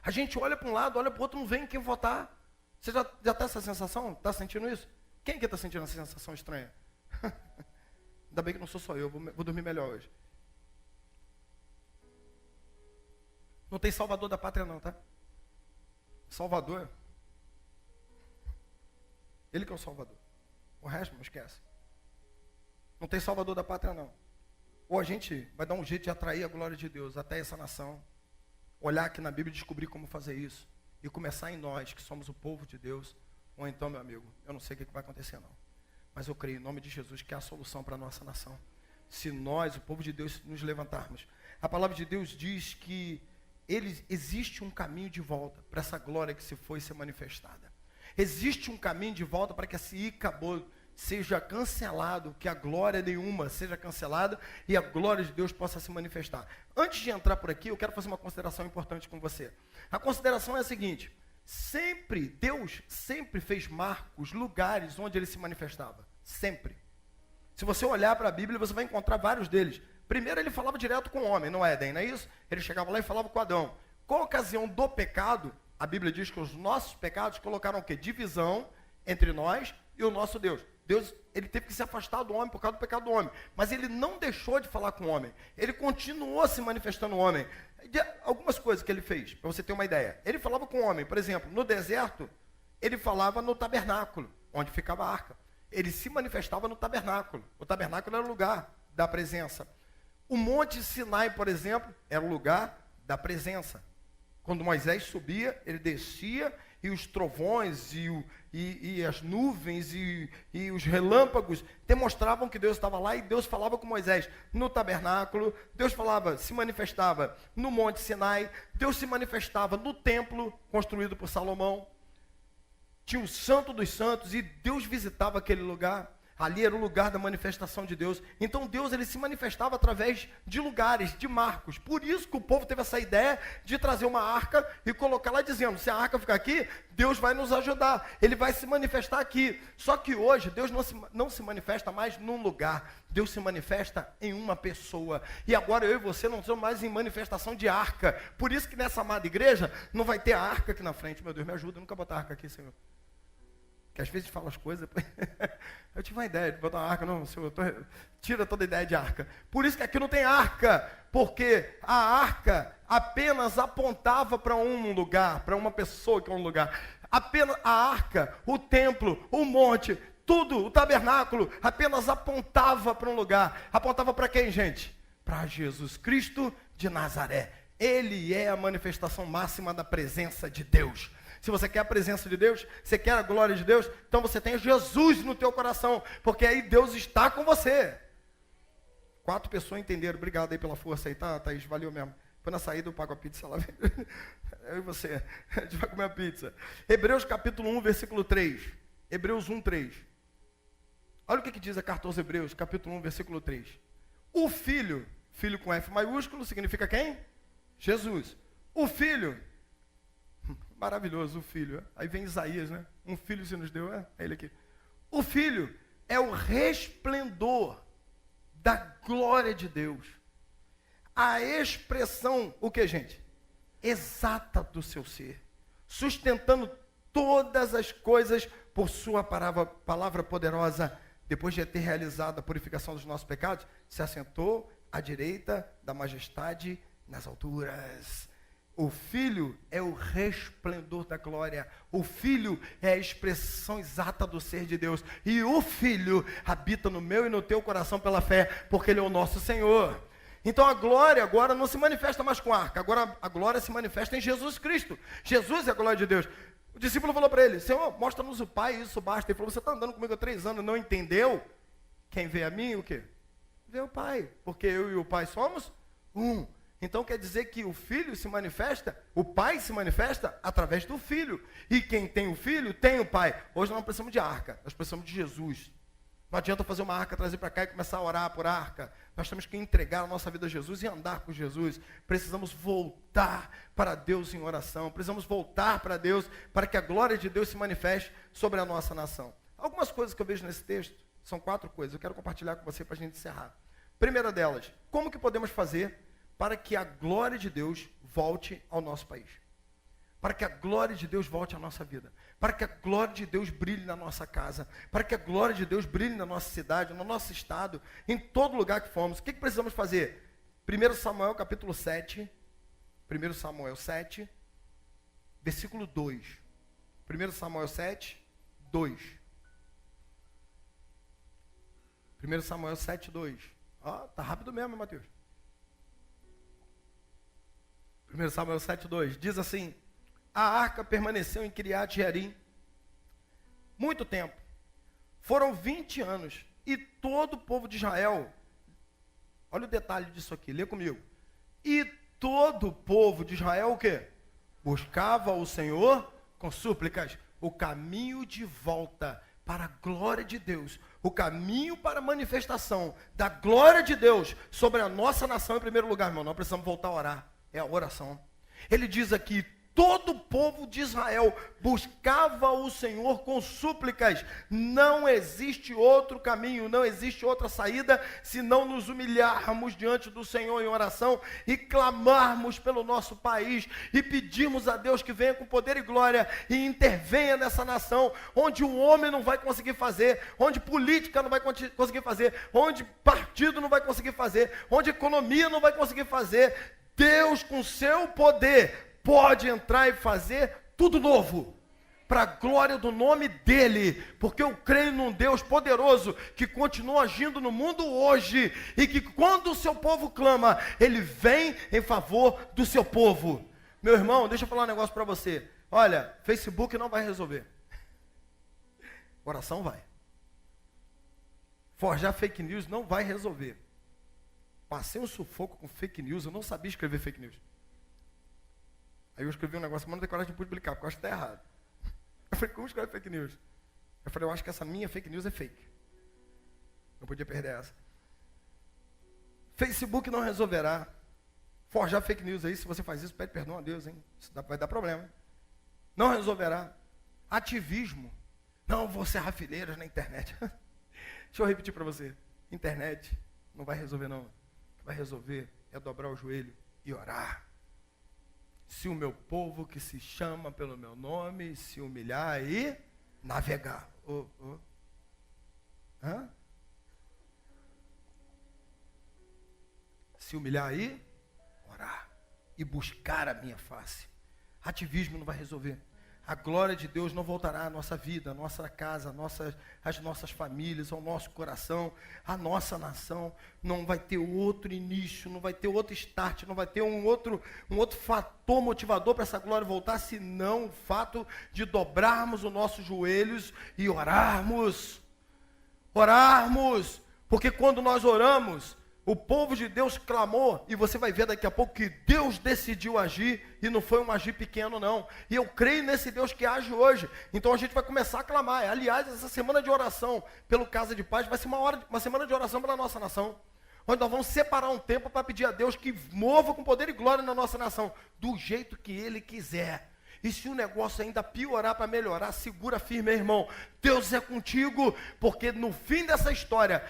A gente olha para um lado, olha para o outro, não vem em quem votar. Você já tem essa sensação? Está sentindo isso? Quem que está sentindo essa sensação estranha? Ainda bem que não sou só eu, vou dormir melhor hoje. Não tem salvador da pátria não, tá? Salvador, ele que é o salvador. O resto não esquece. Não tem salvador da pátria não. Ou a gente vai dar um jeito de atrair a glória de Deus até essa nação, olhar aqui na Bíblia e descobrir como fazer isso, e começar em nós, que somos o povo de Deus. Ou então, meu amigo, eu não sei o que vai acontecer não, mas eu creio em nome de Jesus que é a solução para a nossa nação. Se nós, o povo de Deus, nos levantarmos. A palavra de Deus diz que existe um caminho de volta para essa glória que se foi ser manifestada. Existe um caminho de volta para que esse Icabod seja cancelado, que a glória nenhuma seja cancelada e a glória de Deus possa se manifestar. Antes de entrar por aqui, eu quero fazer uma consideração importante com você. A consideração é a seguinte: Deus sempre fez marcos, lugares onde ele se manifestava. Sempre. Se você olhar para a Bíblia, você vai encontrar vários deles. Primeiro ele falava direto com o homem, no Éden, não é isso? Ele chegava lá e falava com Adão. Com a ocasião do pecado, a Bíblia diz que os nossos pecados colocaram o quê? Divisão entre nós e o nosso Deus. Deus, ele teve que se afastar do homem por causa do pecado do homem. Mas ele não deixou de falar com o homem. Ele continuou se manifestando no homem. Algumas coisas que ele fez, para você ter uma ideia. Ele falava com o homem, por exemplo, no deserto, ele falava no tabernáculo, onde ficava a arca. Ele se manifestava no tabernáculo. O tabernáculo era o lugar da presença. O Monte Sinai, por exemplo, era o lugar da presença. Quando Moisés subia, ele descia e os trovões e as nuvens e os relâmpagos demonstravam que Deus estava lá e Deus falava com Moisés no tabernáculo, Deus falava, se manifestava no Monte Sinai, Deus se manifestava no templo construído por Salomão. Tinha o Santo dos Santos e Deus visitava aquele lugar. Ali era o lugar da manifestação de Deus. Então Deus, ele se manifestava através de lugares, de marcos. Por isso que o povo teve essa ideia de trazer uma arca e colocar lá dizendo, se a arca ficar aqui, Deus vai nos ajudar. Ele vai se manifestar aqui. Só que hoje, Deus não se manifesta mais num lugar. Deus se manifesta em uma pessoa. E agora eu e você não somos mais em manifestação de arca. Por isso que nessa amada igreja, não vai ter a arca aqui na frente. Meu Deus, me ajuda, nunca botar a arca aqui, Senhor. Que às vezes fala as coisas, eu tive uma ideia de botar uma arca, não, Senhor, tira toda a ideia de arca. Por isso que aqui não tem arca, porque a arca apenas apontava para um lugar, para uma pessoa que é um lugar. Apenas a arca, o templo, o monte, tudo, o tabernáculo, apenas apontava para um lugar. Apontava para quem, gente? Para Jesus Cristo de Nazaré. Ele é a manifestação máxima da presença de Deus. Se você quer a presença de Deus, você quer a glória de Deus, então você tem Jesus no teu coração, porque aí Deus está com você. 4 pessoas entenderam, obrigado aí pela força aí, tá, Thaís, valeu mesmo. Depois na saída eu pago a pizza lá, eu e você, a gente vai comer a pizza. Hebreus capítulo 1, versículo 3, Hebreus 1, 3. Olha o que diz a carta aos Hebreus, capítulo 1, versículo 3. O Filho, filho com F maiúsculo, significa quem? Jesus. O Filho... Maravilhoso, o Filho. Aí vem Isaías, né? Um filho se nos deu, é ele aqui. O Filho é o resplendor da glória de Deus. A expressão, o que, gente? Exata do seu ser. Sustentando todas as coisas por sua palavra poderosa. Depois de ter realizado a purificação dos nossos pecados, se assentou à direita da majestade nas alturas. O Filho é o resplendor da glória. O Filho é a expressão exata do ser de Deus. E o Filho habita no meu e no teu coração pela fé, porque Ele é o nosso Senhor. Então a glória agora não se manifesta mais com a arca. Agora a glória se manifesta em Jesus Cristo. Jesus é a glória de Deus. O discípulo falou para ele, Senhor, mostra-nos o Pai, isso basta. Ele falou, você está andando comigo há 3 anos, não entendeu? Quem vê a mim, o quê? Vê o Pai. Porque eu e o Pai somos um. Então quer dizer que o Filho se manifesta, o Pai se manifesta através do Filho. E quem tem o Filho, tem o Pai. Hoje nós não precisamos de arca, nós precisamos de Jesus. Não adianta fazer uma arca, trazer para cá e começar a orar por arca. Nós temos que entregar a nossa vida a Jesus e andar com Jesus. Precisamos voltar para Deus em oração. Precisamos voltar para Deus, para que a glória de Deus se manifeste sobre a nossa nação. Algumas coisas que eu vejo nesse texto, são 4 coisas. Eu quero compartilhar com você para a gente encerrar. Primeira delas, como que podemos fazer para que a glória de Deus volte ao nosso país? Para que a glória de Deus volte à nossa vida. Para que a glória de Deus brilhe na nossa casa. Para que a glória de Deus brilhe na nossa cidade, no nosso estado, em todo lugar que formos. O que precisamos fazer? 1 Samuel capítulo 7. 1 Samuel 7, versículo 2. 1 Samuel 7, 2. 1 Samuel 7, 2. Ó, tá rápido mesmo, Mateus. 1 Samuel 7, 2. Diz assim: a arca permaneceu em Kiriat Jearim muito tempo. Foram 20 anos. E todo o povo de Israel, olha o detalhe disso aqui, lê comigo. E todo o povo de Israel o quê? Buscava o Senhor com súplicas. O caminho de volta para a glória de Deus. O caminho para a manifestação da glória de Deus sobre a nossa nação em primeiro lugar, irmão. Nós precisamos voltar a orar. É a oração. Ele diz aqui, todo o povo de Israel buscava o Senhor com súplicas. Não existe outro caminho, não existe outra saída, se não nos humilharmos diante do Senhor em oração e clamarmos pelo nosso país e pedirmos a Deus que venha com poder e glória e intervenha nessa nação, onde o homem não vai conseguir fazer, onde política não vai conseguir fazer, onde partido não vai conseguir fazer, onde economia não vai conseguir fazer. Deus, com seu poder, pode entrar e fazer tudo novo, para a glória do nome dEle, porque eu creio num Deus poderoso, que continua agindo no mundo hoje, e que quando o seu povo clama, Ele vem em favor do seu povo. Meu irmão, deixa eu falar um negócio para você. Olha, Facebook não vai resolver. Oração vai. Forjar fake news não vai resolver. Passei um sufoco com fake news, eu não sabia escrever fake news. Aí eu escrevi um negócio, mas não tenho coragem de publicar, porque eu acho que está errado. Eu falei, como escrever fake news? Eu falei, eu acho que essa minha fake news é fake. Não podia perder essa. Facebook não resolverá. Forjar fake news aí, se você faz isso, pede perdão a Deus, hein? Isso vai dar problema. Não resolverá. Ativismo. Não, vou ser rafileiros na internet. Deixa eu repetir para você. Internet não vai resolver não. O que vai resolver é dobrar o joelho e orar. Se o meu povo que se chama pelo meu nome se humilhar e navegar. Se humilhar e orar. E buscar a minha face. Ativismo não vai resolver. A glória de Deus não voltará à nossa vida, à nossa casa, às nossas famílias, ao nosso coração, à nossa nação. Não vai ter outro início, não vai ter outro start, não vai ter um outro fator motivador para essa glória voltar, senão o fato de dobrarmos os nossos joelhos e orarmos. Orarmos, porque quando nós oramos, o povo de Deus clamou, e você vai ver daqui a pouco que Deus decidiu agir, e não foi um agir pequeno não, e eu creio nesse Deus que age hoje, então a gente vai começar a clamar. Aliás, essa semana de oração pelo Casa de Paz vai ser uma semana de oração pela nossa nação, onde nós vamos separar um tempo para pedir a Deus que mova com poder e glória na nossa nação, do jeito que Ele quiser. E se o negócio ainda piorar para melhorar, segura firme, meu irmão. Deus é contigo, porque no fim dessa história,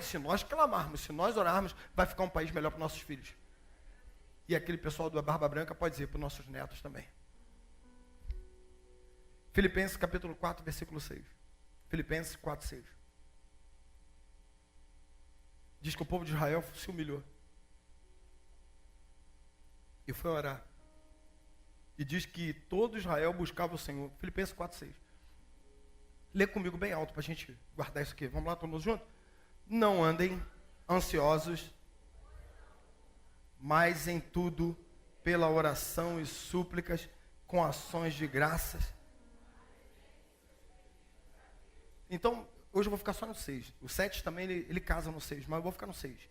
se nós clamarmos, se nós orarmos, vai ficar um país melhor para os nossos filhos. E aquele pessoal da Barba Branca pode dizer para os nossos netos também. Filipenses capítulo 4, versículo 6. Filipenses 4, 6. Diz que o povo de Israel se humilhou. E foi orar. E diz que todo Israel buscava o Senhor. Filipenses 4, 6. Lê comigo bem alto para a gente guardar isso aqui. Vamos lá, todo mundo junto? Não andem ansiosos, mas em tudo, pela oração e súplicas, com ações de graças. Então, hoje eu vou ficar só no 6. O 7 também, ele casa no 6, mas eu vou ficar no 6.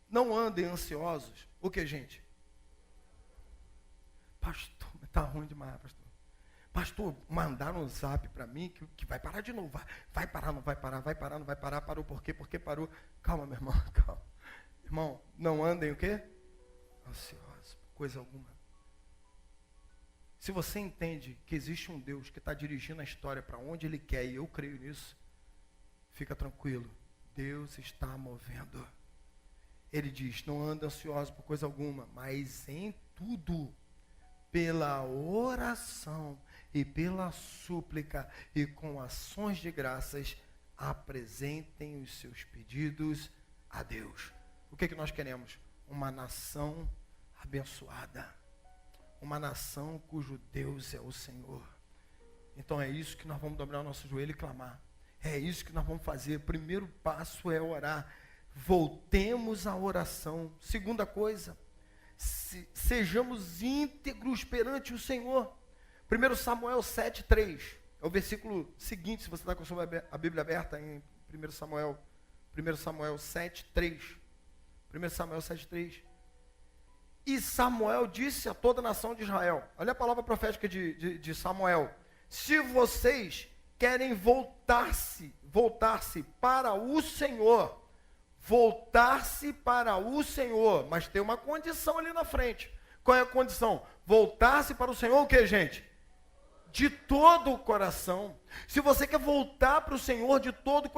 Não andem ansiosos. O que, gente? Pastor, está ruim demais, pastor. Pastor, mandaram um zap para mim que vai parar de novo. Vai parar, não vai parar, vai parar, não vai parar. Parou por quê? Porque parou. Calma, meu irmão, calma. Irmão, não andem o quê? Ansiosos, coisa alguma. Se você entende que existe um Deus que está dirigindo a história para onde Ele quer, e eu creio nisso, fica tranquilo. Deus está movendo. Ele diz, não anda ansioso por coisa alguma, mas em tudo, pela oração e pela súplica e com ações de graças, apresentem os seus pedidos a Deus. O que nós queremos? Uma nação abençoada. Uma nação cujo Deus é o Senhor. Então é isso que nós vamos dobrar o nosso joelho e clamar. É isso que nós vamos fazer. O primeiro passo é orar. Voltemos à oração. Segunda coisa, sejamos íntegros perante o Senhor. 1 Samuel 7,3. É o versículo seguinte, se você está com a Bíblia aberta em 1 Samuel 7,3. 1 Samuel 7,3. E Samuel disse a toda a nação de Israel. Olha a palavra profética de Samuel. Se vocês querem voltar-se para o Senhor, mas tem uma condição ali na frente. Qual é a condição? voltar-se para o Senhor, o que, gente? De todo o coração. Se você quer voltar para o Senhor de todo o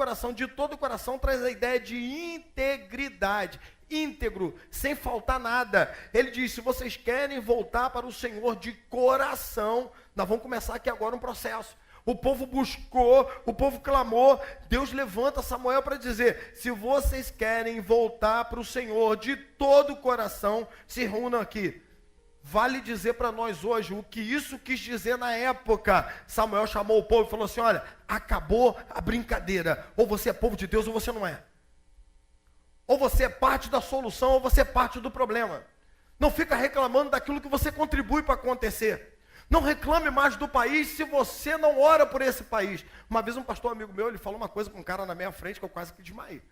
coração traz a ideia de integridade, íntegro, sem faltar nada. Ele diz, se vocês querem voltar para o Senhor de coração, nós vamos começar aqui agora um processo. O povo buscou, o povo clamou, Deus levanta Samuel para dizer, se vocês querem voltar para o Senhor de todo o coração, se reúnam aqui. Vale dizer para nós hoje o que isso quis dizer na época. Samuel chamou o povo e falou assim, olha, acabou a brincadeira. Ou você é povo de Deus ou você não é. Ou você é parte da solução ou você é parte do problema. Não fica reclamando daquilo que você contribui para acontecer. Não reclame mais do país se você não ora por esse país. Uma vez um pastor amigo meu, ele falou uma coisa com um cara na minha frente que eu quase que desmaiei.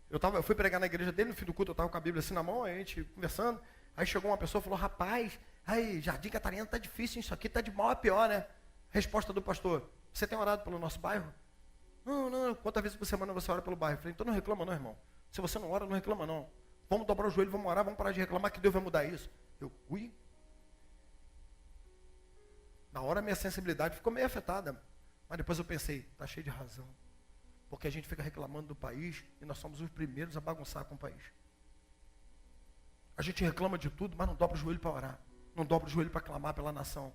Eu fui pregar na igreja dele, no fim do culto eu estava com a Bíblia assim na mão, a gente conversando. Aí chegou uma pessoa e falou, rapaz, aí, Jardim Catarina está difícil, isso aqui está de mal a pior, né? Resposta do pastor, você tem orado pelo nosso bairro? Não, quantas vezes por semana você ora pelo bairro? Eu falei, então não reclama não, irmão. Se você não ora, não reclama não. Vamos dobrar o joelho, vamos orar, vamos parar de reclamar que Deus vai mudar isso. Na hora minha sensibilidade ficou meio afetada, mas depois eu pensei, está cheio de razão. Porque a gente fica reclamando do país e nós somos os primeiros a bagunçar com o país. A gente reclama de tudo, mas não dobra o joelho para orar. Não dobra o joelho para clamar pela nação.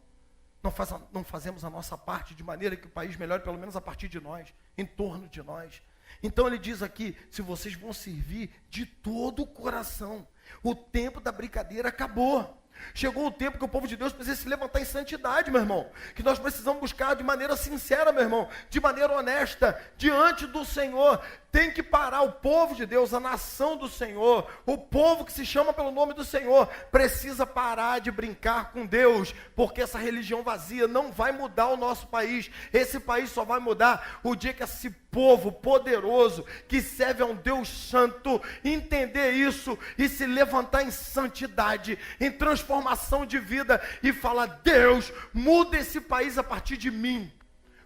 Não fazemos a nossa parte de maneira que o país melhore, pelo menos a partir de nós, em torno de nós. Então ele diz aqui, se vocês vão servir de todo o coração, o tempo da brincadeira acabou. Chegou o tempo que o povo de Deus precisa se levantar em santidade, meu irmão. Que nós precisamos buscar de maneira sincera, meu irmão. De maneira honesta, diante do Senhor. Tem que parar o povo de Deus, a nação do Senhor. O povo que se chama pelo nome do Senhor. Precisa parar de brincar com Deus. Porque essa religião vazia não vai mudar o nosso país. Esse país só vai mudar o dia que esse povo poderoso, que serve a um Deus santo, entender isso e se levantar em santidade, em transformação de vida e falar, Deus, muda esse país a partir de mim.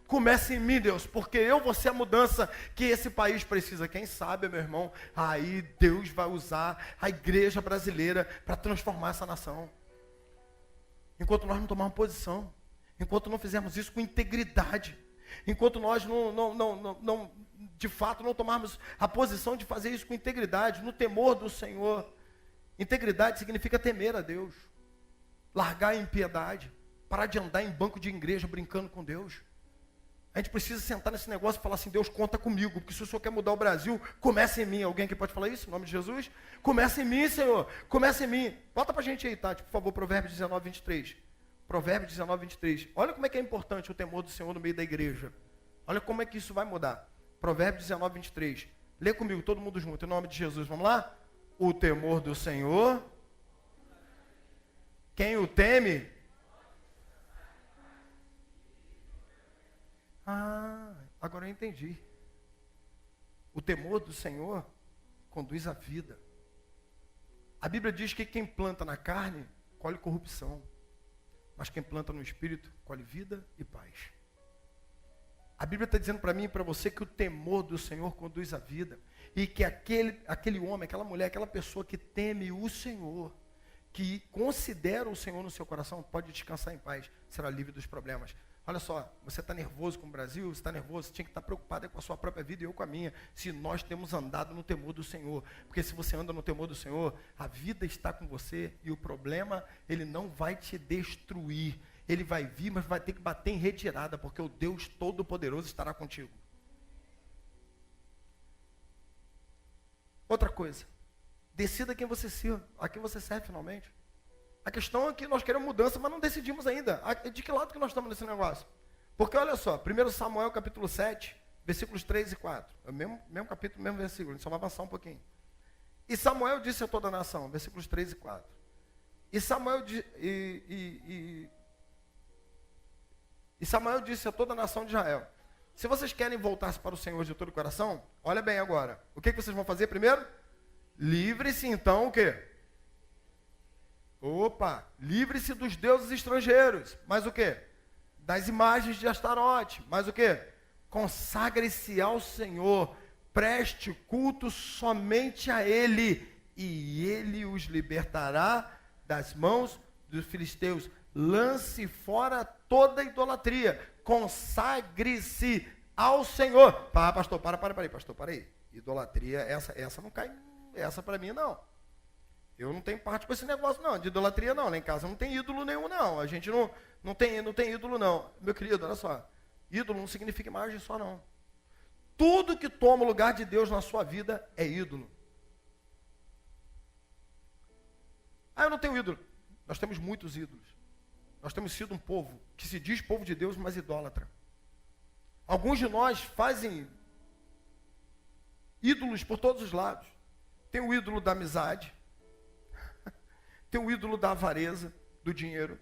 Comece em mim, Deus, porque eu vou ser a mudança que esse país precisa. Quem sabe, meu irmão, aí Deus vai usar a igreja brasileira para transformar essa nação. Enquanto nós não tomarmos posição, enquanto não fizermos isso com integridade, enquanto nós de fato não tomarmos a posição de fazer isso com integridade, no temor do Senhor. Integridade significa temer a Deus, largar a impiedade, parar de andar em banco de igreja brincando com Deus. A gente precisa sentar nesse negócio e falar assim, Deus, conta comigo, porque se o Senhor quer mudar o Brasil, comece em mim. Alguém aqui pode falar isso, em nome de Jesus? Comece em mim, Senhor, comece em mim. Bota pra gente aí, Tati, por favor, Provérbios 19, 23. Provérbios 19, 23. Olha como é que é importante o temor do Senhor no meio da igreja. Olha como é que isso vai mudar. Provérbios 19, 23. Lê comigo, todo mundo junto, em nome de Jesus. Vamos lá? O temor do Senhor. Quem o teme? Agora eu entendi. O temor do Senhor conduz à vida. A Bíblia diz que quem planta na carne, colhe corrupção. Mas quem planta no Espírito, colhe vida e paz. A Bíblia está dizendo para mim e para você que o temor do Senhor conduz à vida. E que aquele homem, aquela mulher, aquela pessoa que teme o Senhor, que considera o Senhor no seu coração, pode descansar em paz, será livre dos problemas. Olha só, você está nervoso com o Brasil, você está nervoso, você tinha que estar preocupado com a sua própria vida e eu com a minha, se nós temos andado no temor do Senhor. Porque se você anda no temor do Senhor, a vida está com você e o problema, ele não vai te destruir. Ele vai vir, mas vai ter que bater em retirada, porque o Deus Todo-Poderoso estará contigo. Outra coisa, decida quem você serve, a quem você serve finalmente. A questão é que nós queremos mudança, mas não decidimos ainda. De que lado que nós estamos nesse negócio? Porque olha só, 1 Samuel capítulo 7, versículos 3 e 4. É o mesmo capítulo, mesmo versículo, a gente só vai avançar um pouquinho. E Samuel disse a toda a nação, versículos 3 e 4. E Samuel disse a toda a nação de Israel, se vocês querem voltar-se para o Senhor de todo o coração, olha bem agora. O que vocês vão fazer primeiro? Livre-se então o quê? Livre-se dos deuses estrangeiros. Mas o quê? Das imagens de Astarote. Mas o quê? Consagre-se ao Senhor. Preste culto somente a Ele. E Ele os libertará das mãos dos filisteus. lance fora toda idolatria, consagre-se ao Senhor. Pastor, para aí, pastor, para aí. Idolatria, essa não cai, essa para mim não. Eu não tenho parte com esse negócio não, de idolatria não. Lá em casa não tem ídolo nenhum não. A gente não tem ídolo não. Meu querido, olha só. Ídolo não significa imagem só não. Tudo que toma o lugar de Deus na sua vida é ídolo. Eu não tenho ídolo. Nós temos muitos ídolos. Nós temos sido um povo que se diz povo de Deus, mas idólatra. Alguns de nós fazem ídolos por todos os lados. Tem o ídolo da amizade. Tem o ídolo da avareza, do dinheiro.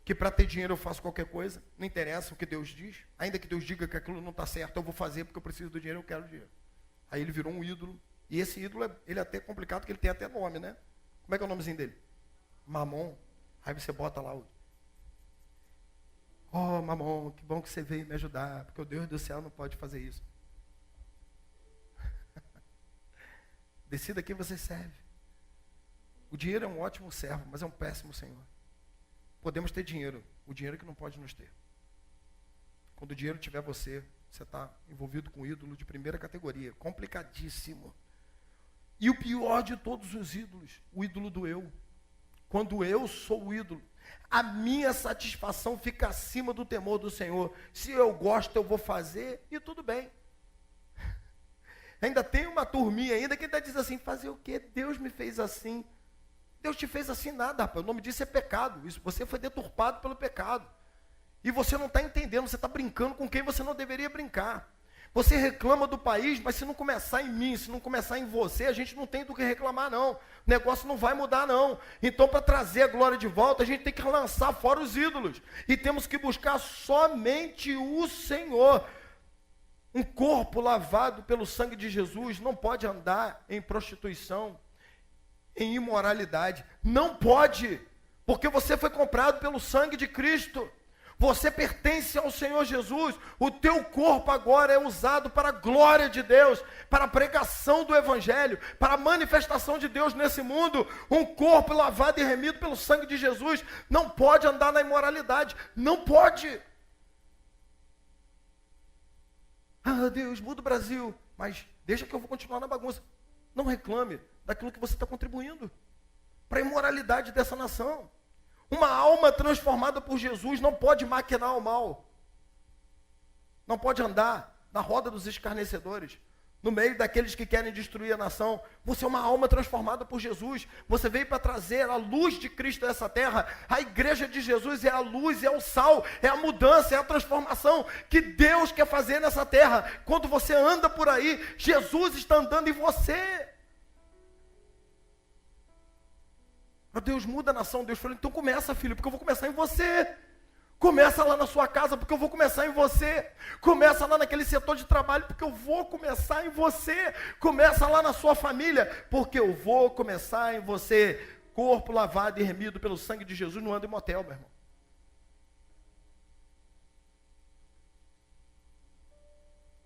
Que para ter dinheiro eu faço qualquer coisa. Não interessa o que Deus diz. Ainda que Deus diga que aquilo não está certo, eu vou fazer porque eu preciso do dinheiro, eu quero dinheiro. Aí ele virou um ídolo. E esse ídolo, ele é até complicado, porque ele tem até nome, né? Como é que é o nomezinho dele? Mamon. Aí você bota lá o... Oh, Mamon, que bom que você veio me ajudar, porque o Deus do céu não pode fazer isso. Decida quem você serve. O dinheiro é um ótimo servo, mas é um péssimo senhor. Podemos ter dinheiro, o dinheiro que não pode nos ter. Quando o dinheiro tiver você está envolvido com um ídolo de primeira categoria, complicadíssimo. E o pior de todos os ídolos, o ídolo do eu. Quando eu sou o ídolo, a minha satisfação fica acima do temor do Senhor. Se eu gosto, eu vou fazer e tudo bem. Ainda tem uma turminha ainda que ainda diz assim, fazer o quê? Deus me fez assim. Deus te fez assim nada, rapaz. O nome disso é pecado. Isso, você foi deturpado pelo pecado. E você não está entendendo, você está brincando com quem você não deveria brincar. Você reclama do país, mas se não começar em mim, se não começar em você, a gente não tem do que reclamar não. O negócio não vai mudar não. Então para trazer a glória de volta, a gente tem que lançar fora os ídolos. E temos que buscar somente o Senhor. Um corpo lavado pelo sangue de Jesus não pode andar em prostituição, em imoralidade. Não pode, porque você foi comprado pelo sangue de Cristo. Você pertence ao Senhor Jesus. O teu corpo agora é usado para a glória de Deus, para a pregação do Evangelho, para a manifestação de Deus nesse mundo. Um corpo lavado e remido pelo sangue de Jesus não pode andar na imoralidade. Não pode. Ah, Deus, muda o Brasil. Mas deixa que eu vou continuar na bagunça. Não reclame daquilo que você está contribuindo para a imoralidade dessa nação. Uma alma transformada por Jesus não pode maquinar o mal. Não pode andar na roda dos escarnecedores, no meio daqueles que querem destruir a nação. Você é uma alma transformada por Jesus. Você veio para trazer a luz de Cristo a essa terra. A igreja de Jesus é a luz, é o sal, é a mudança, é a transformação que Deus quer fazer nessa terra. Quando você anda por aí, Jesus está andando em você. Deus muda a nação. Deus falou, então começa, filho, porque eu vou começar em você. Começa lá na sua casa, porque eu vou começar em você. Começa lá naquele setor de trabalho, porque eu vou começar em você. Começa lá na sua família, porque eu vou começar em você. Corpo lavado e remido pelo sangue de Jesus não anda em motel, meu irmão.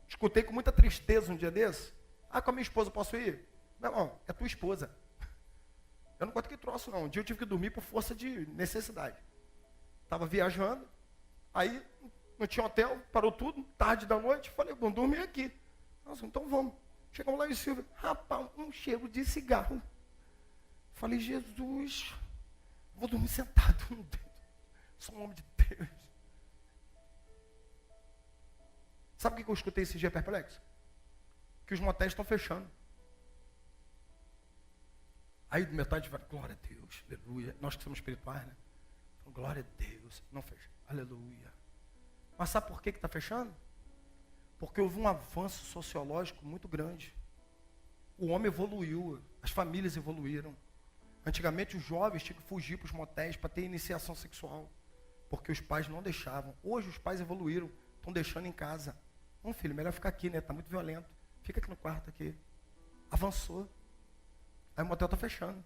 Escutei com muita tristeza um dia desse. Com a minha esposa posso ir? Meu irmão, é tua esposa. Eu não conto que troço não. Um dia eu tive que dormir por força de necessidade. Estava viajando, aí não tinha hotel, parou tudo, tarde da noite, falei, vamos dormir aqui. Nossa, então vamos. Chegamos lá em Silvia, rapaz, um cheiro de cigarro. Falei, Jesus, vou dormir sentado. Sou um homem de Deus. Sabe o que eu escutei esse dia perplexo? Que os motéis estão fechando. Aí metade vai, glória a Deus, aleluia. Nós que somos espirituais, né? Glória a Deus, não fecha, aleluia. Mas sabe por que está fechando? Porque houve um avanço sociológico muito grande. O homem evoluiu, as famílias evoluíram. Antigamente os jovens tinham que fugir para os motéis para ter iniciação sexual, porque os pais não deixavam. Hoje os pais evoluíram, estão deixando em casa. Filho, melhor ficar aqui, né? Está muito violento. Fica aqui no quarto aqui. Avançou. Aí o motel está fechando.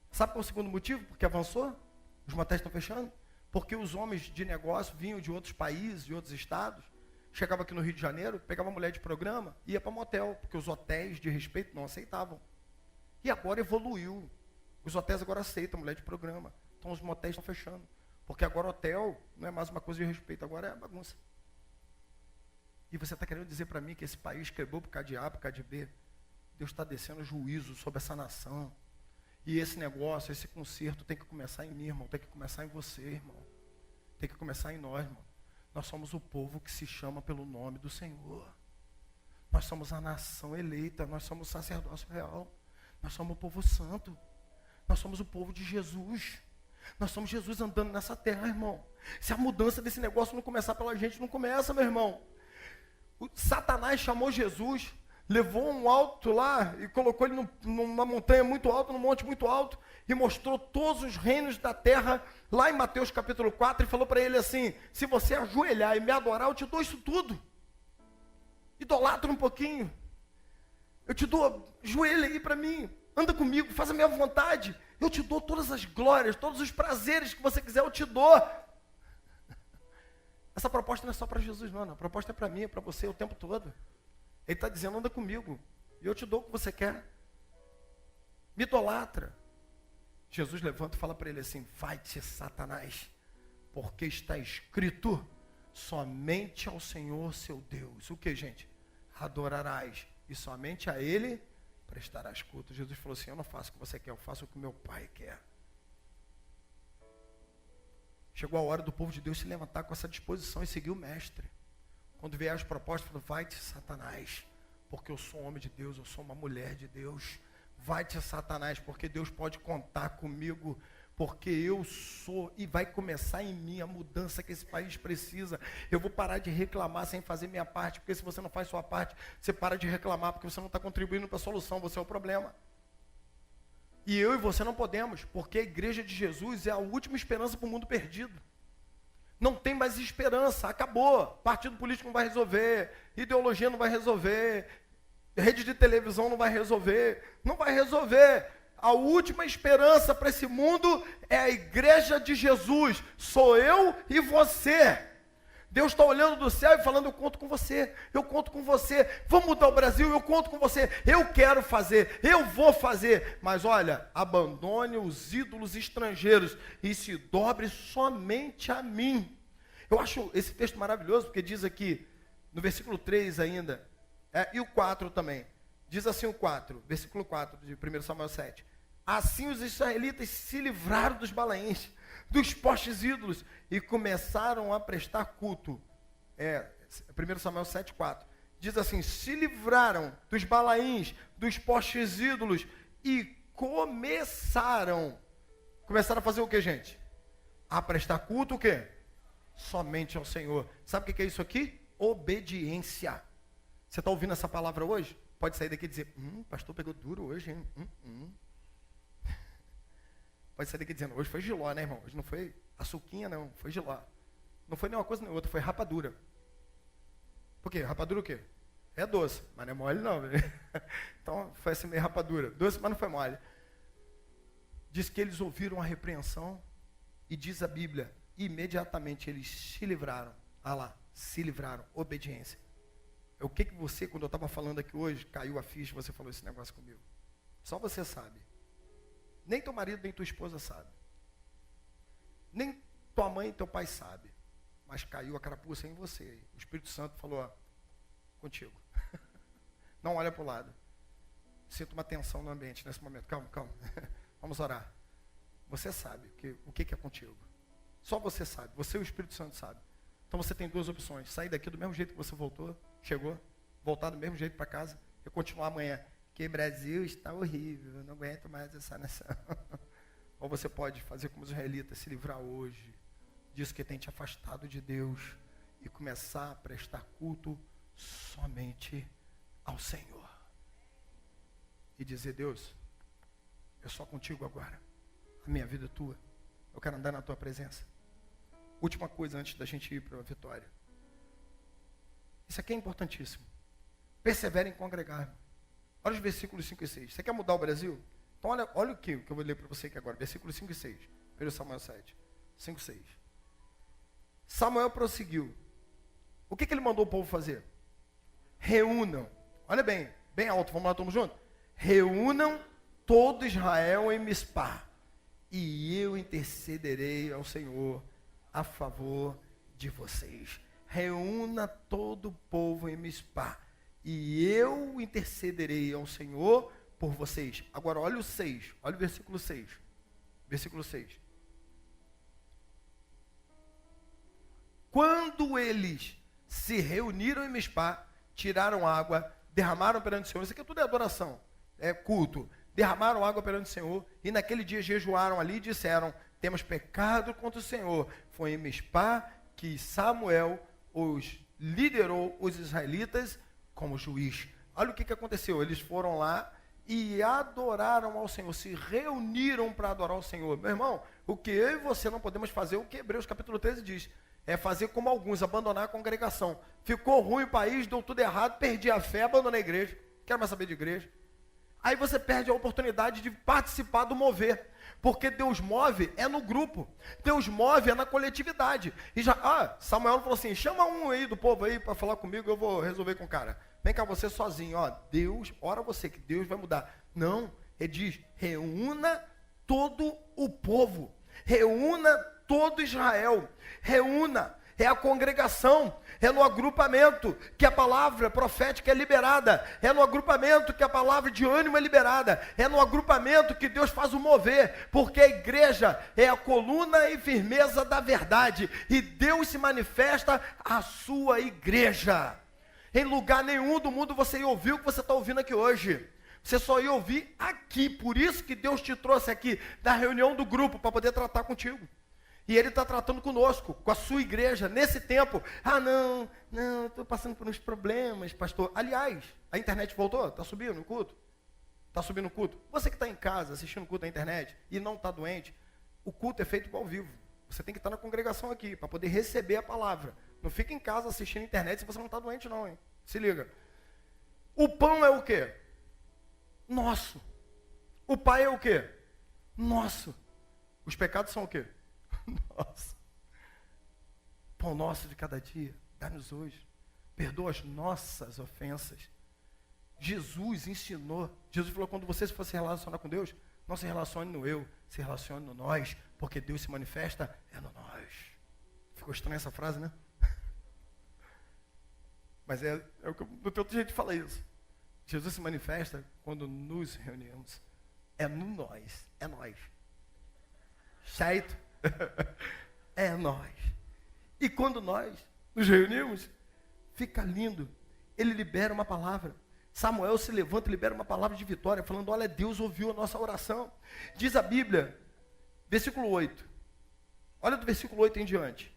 Sabe qual é o segundo motivo? Porque avançou? Os motéis estão fechando? Porque os homens de negócio vinham de outros países, de outros estados, chegavam aqui no Rio de Janeiro, pegavam mulher de programa, ia para motel, porque os hotéis de respeito não aceitavam. E agora evoluiu. Os hotéis agora aceitam mulher de programa. Então os motéis estão fechando. Porque agora hotel não é mais uma coisa de respeito, agora é bagunça. E você está querendo dizer para mim que esse país quebrou por causa de A, por causa de B? Deus está descendo juízo sobre essa nação. E esse negócio, esse conserto tem que começar em mim, irmão. Tem que começar em você, irmão. Tem que começar em nós, irmão. Nós somos o povo que se chama pelo nome do Senhor. Nós somos a nação eleita. Nós somos o sacerdócio real. Nós somos o povo santo. Nós somos o povo de Jesus. Nós somos Jesus andando nessa terra, irmão. Se a mudança desse negócio não começar pela gente, não começa, meu irmão. O Satanás chamou Jesus, levou um alto lá e colocou ele numa montanha muito alta, num monte muito alto, e mostrou todos os reinos da terra, lá em Mateus capítulo 4, e falou para ele assim: se você ajoelhar e me adorar, eu te dou isso tudo. Idolatra um pouquinho. Eu te dou, ajoelha aí para mim, anda comigo, faz a minha vontade. Eu te dou todas as glórias, todos os prazeres que você quiser, eu te dou. Essa proposta não é só para Jesus, não. A proposta é para mim, é para você o tempo todo. Ele está dizendo, anda comigo, e eu te dou o que você quer. Me idolatra. Jesus levanta e fala para ele assim: vai-te, Satanás, porque está escrito, somente ao Senhor seu Deus. O que, gente? Adorarás, e somente a Ele prestarás culto. Jesus falou assim: eu não faço o que você quer, eu faço o que meu Pai quer. Chegou a hora do povo de Deus se levantar com essa disposição e seguir o mestre. Quando vier as propostas, falou: vai-te, Satanás, porque eu sou um homem de Deus, eu sou uma mulher de Deus. Vai-te, Satanás, porque Deus pode contar comigo, porque eu sou, e vai começar em mim a mudança que esse país precisa. Eu vou parar de reclamar sem fazer minha parte, porque se você não faz sua parte, você para de reclamar, porque você não está contribuindo para a solução, você é o problema. E eu e você não podemos, porque a igreja de Jesus é a última esperança para o mundo perdido. Não tem mais esperança, acabou. Partido político não vai resolver, ideologia não vai resolver, rede de televisão não vai resolver, não vai resolver. A última esperança para esse mundo é a igreja de Jesus. Sou eu e você. Deus está olhando do céu e falando: eu conto com você, eu conto com você. Vamos mudar o Brasil, eu conto com você. Eu quero fazer, eu vou fazer. Mas olha, abandone os ídolos estrangeiros e se dobre somente a mim. Eu acho esse texto maravilhoso, porque diz aqui, no versículo 3 ainda, e o 4 também. Diz assim o 4, versículo 4 de 1 Samuel 7. Assim os israelitas se livraram dos balaíns, dos postes ídolos, e começaram a prestar culto. 1 Samuel 7, 4. Diz assim: se livraram dos balaíns, dos postes ídolos, e começaram a fazer o que, gente? A prestar culto o quê? Somente ao Senhor. Sabe o que é isso aqui? Obediência. Você está ouvindo essa palavra hoje? Pode sair daqui e dizer: pastor pegou duro hoje, hein? Pode sair daqui dizendo: hoje foi giló, né, irmão? Hoje não foi açuquinha, não, foi giló. Não foi nem uma coisa nem outra, foi rapadura. Por quê? Rapadura o quê? É doce, mas não é mole não. Então foi assim meio rapadura. Doce, mas não foi mole. Diz que eles ouviram a repreensão e diz a Bíblia, imediatamente eles se livraram. Ah lá, se livraram, obediência. O que você, quando eu estava falando aqui hoje, caiu a ficha, você falou esse negócio comigo. Só você sabe. Nem teu marido, nem tua esposa sabe. Nem tua mãe e teu pai sabe. Mas caiu a carapuça em você. O Espírito Santo falou: ó, contigo. Não olha para o lado. Sinto uma tensão no ambiente nesse momento. Calma. Vamos orar. Você sabe o que é contigo. Só você sabe. Você e o Espírito Santo sabe. Então você tem duas opções: sair daqui do mesmo jeito que você chegou, voltar do mesmo jeito para casa e continuar amanhã. Porque Brasil está horrível, eu não aguento mais essa nação. Ou você pode fazer como os israelitas, se livrar hoje disso que tem te afastado de Deus e começar a prestar culto somente ao Senhor. E dizer: Deus, eu sou contigo agora. A minha vida é tua. Eu quero andar na tua presença. Última coisa antes da gente ir para a vitória. Isso aqui é importantíssimo. Persevere em congregar. Olha os versículos 5 e 6. Você quer mudar o Brasil? Então olha o que eu vou ler para você aqui agora. Versículos 5 e 6. 1 Samuel 7. 5 e 6. Samuel prosseguiu. O que ele mandou o povo fazer? Reúnam. Olha bem alto. Vamos lá, estamos juntos? Reúnam todo Israel em Mispá, e eu intercederei ao Senhor a favor de vocês. Reúna todo o povo em Mispá, e eu intercederei ao Senhor por vocês. Agora olha o 6, olha o versículo 6. Versículo 6. Quando eles se reuniram em Mispá, tiraram água, derramaram perante o Senhor. Isso aqui tudo é adoração, é culto. Derramaram água perante o Senhor, e naquele dia jejuaram ali e disseram: temos pecado contra o Senhor. Foi em Mispá que Samuel os liderou, os israelitas, como juiz. Olha o que aconteceu. Eles foram lá e adoraram ao Senhor, se reuniram para adorar o Senhor. Meu irmão, o que eu e você não podemos fazer, o que Hebreus capítulo 13 diz, é fazer como alguns, abandonar a congregação. Ficou ruim o país, deu tudo errado, perdi a fé, abandonei a igreja, quero mais saber de igreja. Aí você perde a oportunidade de participar do mover, porque Deus move é no grupo, Deus move é na coletividade. E Samuel falou assim: chama um aí do povo aí para falar comigo, eu vou resolver com o cara. Vem cá você sozinho, Deus, ora você que Deus vai mudar. Não, ele diz: reúna todo o povo, reúna todo Israel, reúna. É a congregação, é no agrupamento que a palavra profética é liberada, é no agrupamento que a palavra de ânimo é liberada, é no agrupamento que Deus faz o mover, porque a igreja é a coluna e firmeza da verdade, e Deus se manifesta à sua igreja. Em lugar nenhum do mundo você ia ouvir o que você está ouvindo aqui hoje. Você só ia ouvir aqui, por isso que Deus te trouxe aqui, da reunião do grupo, para poder tratar contigo. E Ele está tratando conosco, com a sua igreja, nesse tempo. Não, estou passando por uns problemas, pastor. Aliás, a internet voltou? Está subindo o culto? Está subindo o culto? Você que está em casa, assistindo o culto na internet, e não está doente, o culto é feito ao vivo. Você tem que estar na congregação aqui, para poder receber a palavra. Não fica em casa assistindo a internet se você não está doente não, hein? Se liga. O pão é o quê? Nosso. O Pai é o quê? Nosso. Os pecados são o quê? Nossa, pão nosso de cada dia, dá-nos hoje, perdoa as nossas ofensas. Jesus ensinou, Jesus falou: quando você for se relacionar com Deus, não se relacione no eu, se relacione no nós, porque Deus se manifesta é no nós. Ficou estranha essa frase, né? Mas não tem outro jeito de falar isso. Jesus se manifesta quando nos reunimos, é no nós, é nós, certo? É nós. E quando nós nos reunimos, fica lindo. Ele libera uma palavra. Samuel se levanta e libera uma palavra de vitória, falando: olha, Deus ouviu a nossa oração. Diz a Bíblia, versículo 8. Olha do versículo 8 em diante.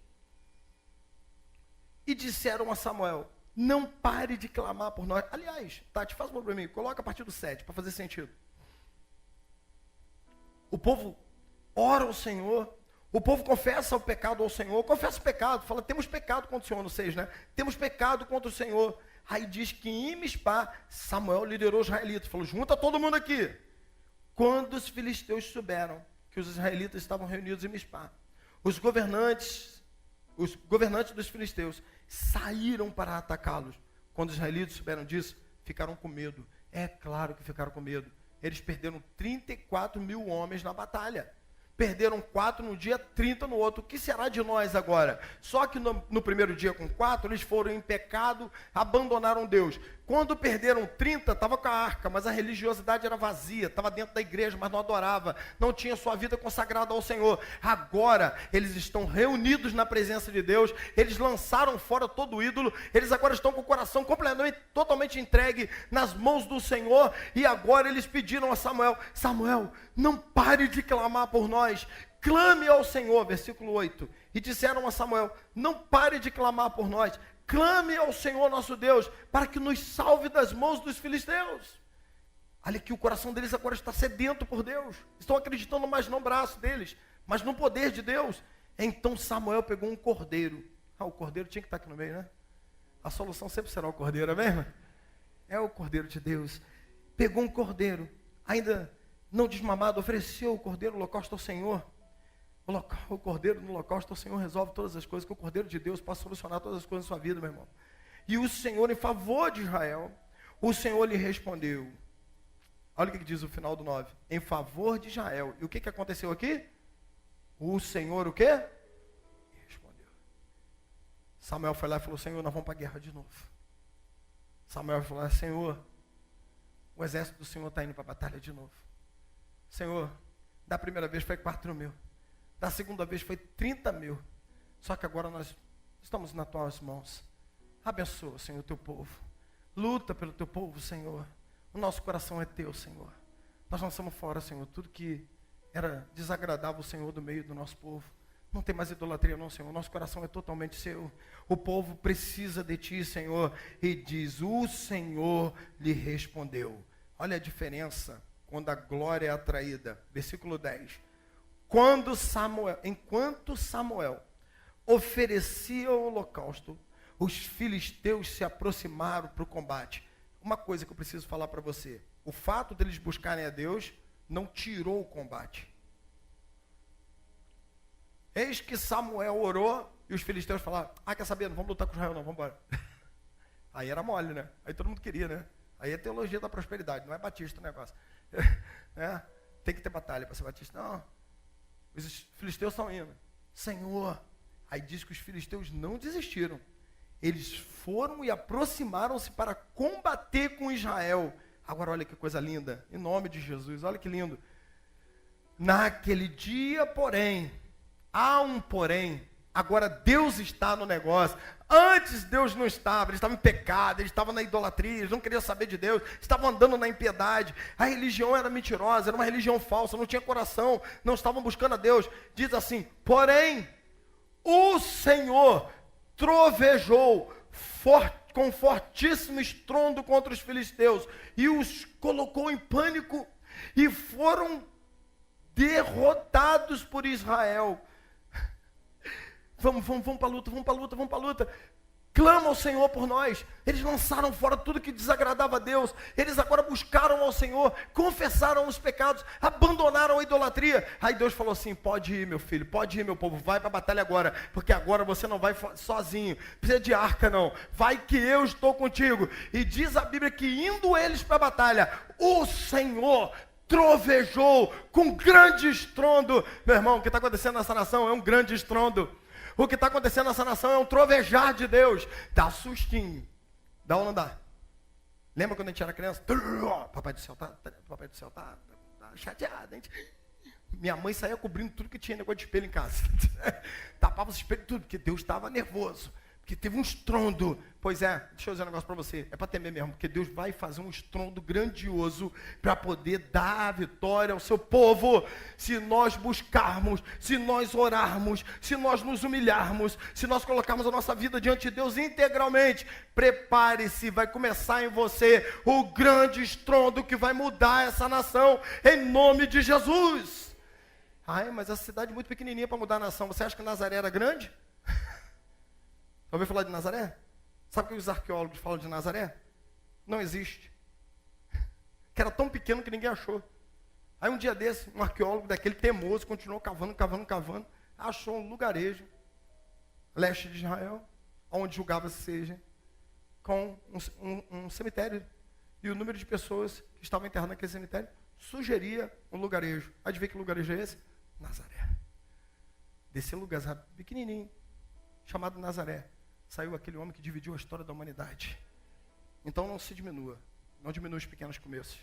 E disseram a Samuel: não pare de clamar por nós. Aliás, Tati, faz uma para mim, coloca a partir do 7, para fazer sentido. O povo ora ao Senhor. O povo confessa o pecado ao Senhor, confessa o pecado, fala: temos pecado contra o Senhor, no 6, né? Temos pecado contra o Senhor. Aí diz que em Mispá, Samuel liderou os israelitas, falou: junta todo mundo aqui. Quando os filisteus souberam que os israelitas estavam reunidos em Mispá, os governantes dos filisteus saíram para atacá-los. Quando os israelitas souberam disso, ficaram com medo. É claro que ficaram com medo. Eles perderam 34 mil homens na batalha. Perderam 4 no dia, 30 no outro. O que será de nós agora? Só que no primeiro dia com 4, eles foram em pecado, abandonaram Deus. Quando perderam 30, estava com a arca, mas a religiosidade era vazia, estava dentro da igreja, mas não adorava, não tinha sua vida consagrada ao Senhor. Agora, eles estão reunidos na presença de Deus, eles lançaram fora todo ídolo, eles agora estão com o coração completamente, totalmente entregue nas mãos do Senhor, e agora eles pediram a Samuel: Samuel, não pare de clamar por nós, clame ao Senhor, versículo 8, e disseram a Samuel: não pare de clamar por nós, clame ao Senhor nosso Deus, para que nos salve das mãos dos filisteus. Olha que o coração deles agora está sedento por Deus, estão acreditando mais no braço deles, mas no poder de Deus. Então Samuel pegou um cordeiro, o cordeiro tinha que estar aqui no meio, né? A solução sempre será o cordeiro, amém, irmã? É o cordeiro de Deus. Pegou um cordeiro, ainda não desmamado, ofereceu o cordeiro no holocausto ao Senhor. O cordeiro no holocausto ao Senhor resolve todas as coisas, que o cordeiro de Deus possa solucionar todas as coisas da sua vida, meu irmão. E o Senhor, em favor de Israel, o Senhor lhe respondeu. Olha o que diz o final do 9. Em favor de Israel. E o que aconteceu aqui? O Senhor o quê? Respondeu. Samuel foi lá e falou, Senhor, nós vamos para a guerra de novo. Samuel falou, Senhor, o exército do Senhor está indo para a batalha de novo. Senhor, da primeira vez foi 4.000. Da segunda vez foi 30.000. Só que agora nós estamos nas tuas mãos. Abençoa, Senhor, o teu povo. Luta pelo teu povo, Senhor. O nosso coração é teu, Senhor. Nós lançamos fora, Senhor, tudo que era desagradável, Senhor, do meio do nosso povo. Não tem mais idolatria não, Senhor. Nosso coração é totalmente seu. O povo precisa de ti, Senhor. E diz, o Senhor lhe respondeu. Olha a diferença quando a glória é atraída. Versículo 10. Enquanto Samuel oferecia o holocausto, os filisteus se aproximaram para o combate. Uma coisa que eu preciso falar para você. O fato deles buscarem a Deus não tirou o combate. Eis que Samuel orou e os filisteus falaram, quer saber, não vamos lutar com Israel não, vamos embora. Aí era mole, né? Aí todo mundo queria, né? Aí é teologia da prosperidade, não é batista o negócio. Tem que ter batalha para ser batista. Não, os filisteus estão indo. Senhor, aí diz que os filisteus não desistiram. Eles foram e aproximaram-se para combater com Israel. Agora olha que coisa linda, em nome de Jesus, olha que lindo. Naquele dia, porém, há um porém, agora Deus está no negócio. Antes Deus não estava, eles estavam em pecado, eles estavam na idolatria, eles não queriam saber de Deus, estavam andando na impiedade, a religião era mentirosa, era uma religião falsa, não tinha coração, não estavam buscando a Deus. Diz assim, porém, o Senhor trovejou com fortíssimo estrondo contra os filisteus e os colocou em pânico e foram derrotados por Israel. Vamos para a luta. Clama ao Senhor por nós. Eles lançaram fora tudo que desagradava a Deus. Eles agora buscaram ao Senhor, confessaram os pecados, abandonaram a idolatria. Aí Deus falou assim, pode ir meu filho, pode ir meu povo, vai para a batalha agora, porque agora você não vai sozinho, precisa de arca não, vai que eu estou contigo. E diz a Bíblia que indo eles para a batalha, o Senhor trovejou com grande estrondo. Meu irmão, o que está acontecendo nessa nação é um grande estrondo. O que está acontecendo nessa nação é um trovejar de Deus. Dá sustinho. Dá ou não dá? Lembra quando a gente era criança? Papai do céu tá chateado. Minha mãe saía cobrindo tudo que tinha negócio de espelho em casa. Tapava os espelhos tudo, porque Deus estava nervoso. Porque teve um estrondo. Pois é, deixa eu dizer um negócio para você. É para temer mesmo, porque Deus vai fazer um estrondo grandioso para poder dar a vitória ao seu povo. Se nós buscarmos, se nós orarmos, se nós nos humilharmos, se nós colocarmos a nossa vida diante de Deus integralmente, prepare-se, vai começar em você o grande estrondo que vai mudar essa nação, em nome de Jesus. Mas a cidade é muito pequenininha para mudar a nação. Você acha que Nazaré era grande? Já ouviu falar de Nazaré? Sabe o que os arqueólogos falam de Nazaré? Não existe. Que era tão pequeno que ninguém achou. Aí um dia desse, um arqueólogo daquele teimoso, continuou cavando, achou um lugarejo, leste de Israel, onde julgava-se seja, com um cemitério. E o número de pessoas que estavam enterradas naquele cemitério sugeria um lugarejo. Adivinha que lugarejo é esse? Nazaré. Desse lugar pequenininho, chamado Nazaré, saiu aquele homem que dividiu a história da humanidade. Então não se diminua, não diminua os pequenos começos.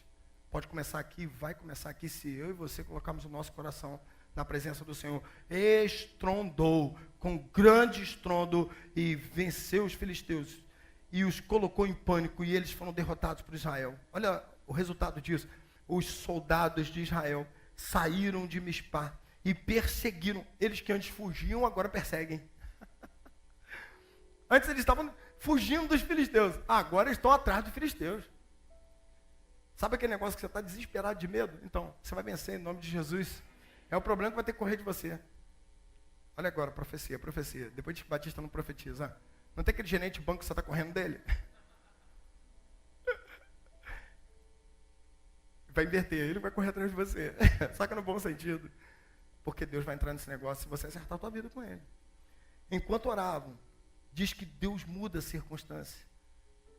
Pode começar aqui, vai começar aqui, se eu e você colocarmos o nosso coração na presença do Senhor. Estrondou, com grande estrondo, e venceu os filisteus, e os colocou em pânico, e eles foram derrotados por Israel. Olha o resultado disso. Os soldados de Israel saíram de Mispá, e perseguiram, eles que antes fugiam, agora perseguem. Antes eles estavam fugindo dos filisteus. Agora eles estão atrás dos filisteus. Sabe aquele negócio que você está desesperado de medo? Então, você vai vencer em nome de Jesus. É o problema que vai ter que correr de você. Olha agora, profecia. Depois de que Batista não profetiza. Não tem aquele gerente de banco que você está correndo dele? Vai inverter, ele vai correr atrás de você. Só que no bom sentido. Porque Deus vai entrar nesse negócio se você acertar a tua vida com ele. Enquanto oravam, diz que Deus muda a circunstância.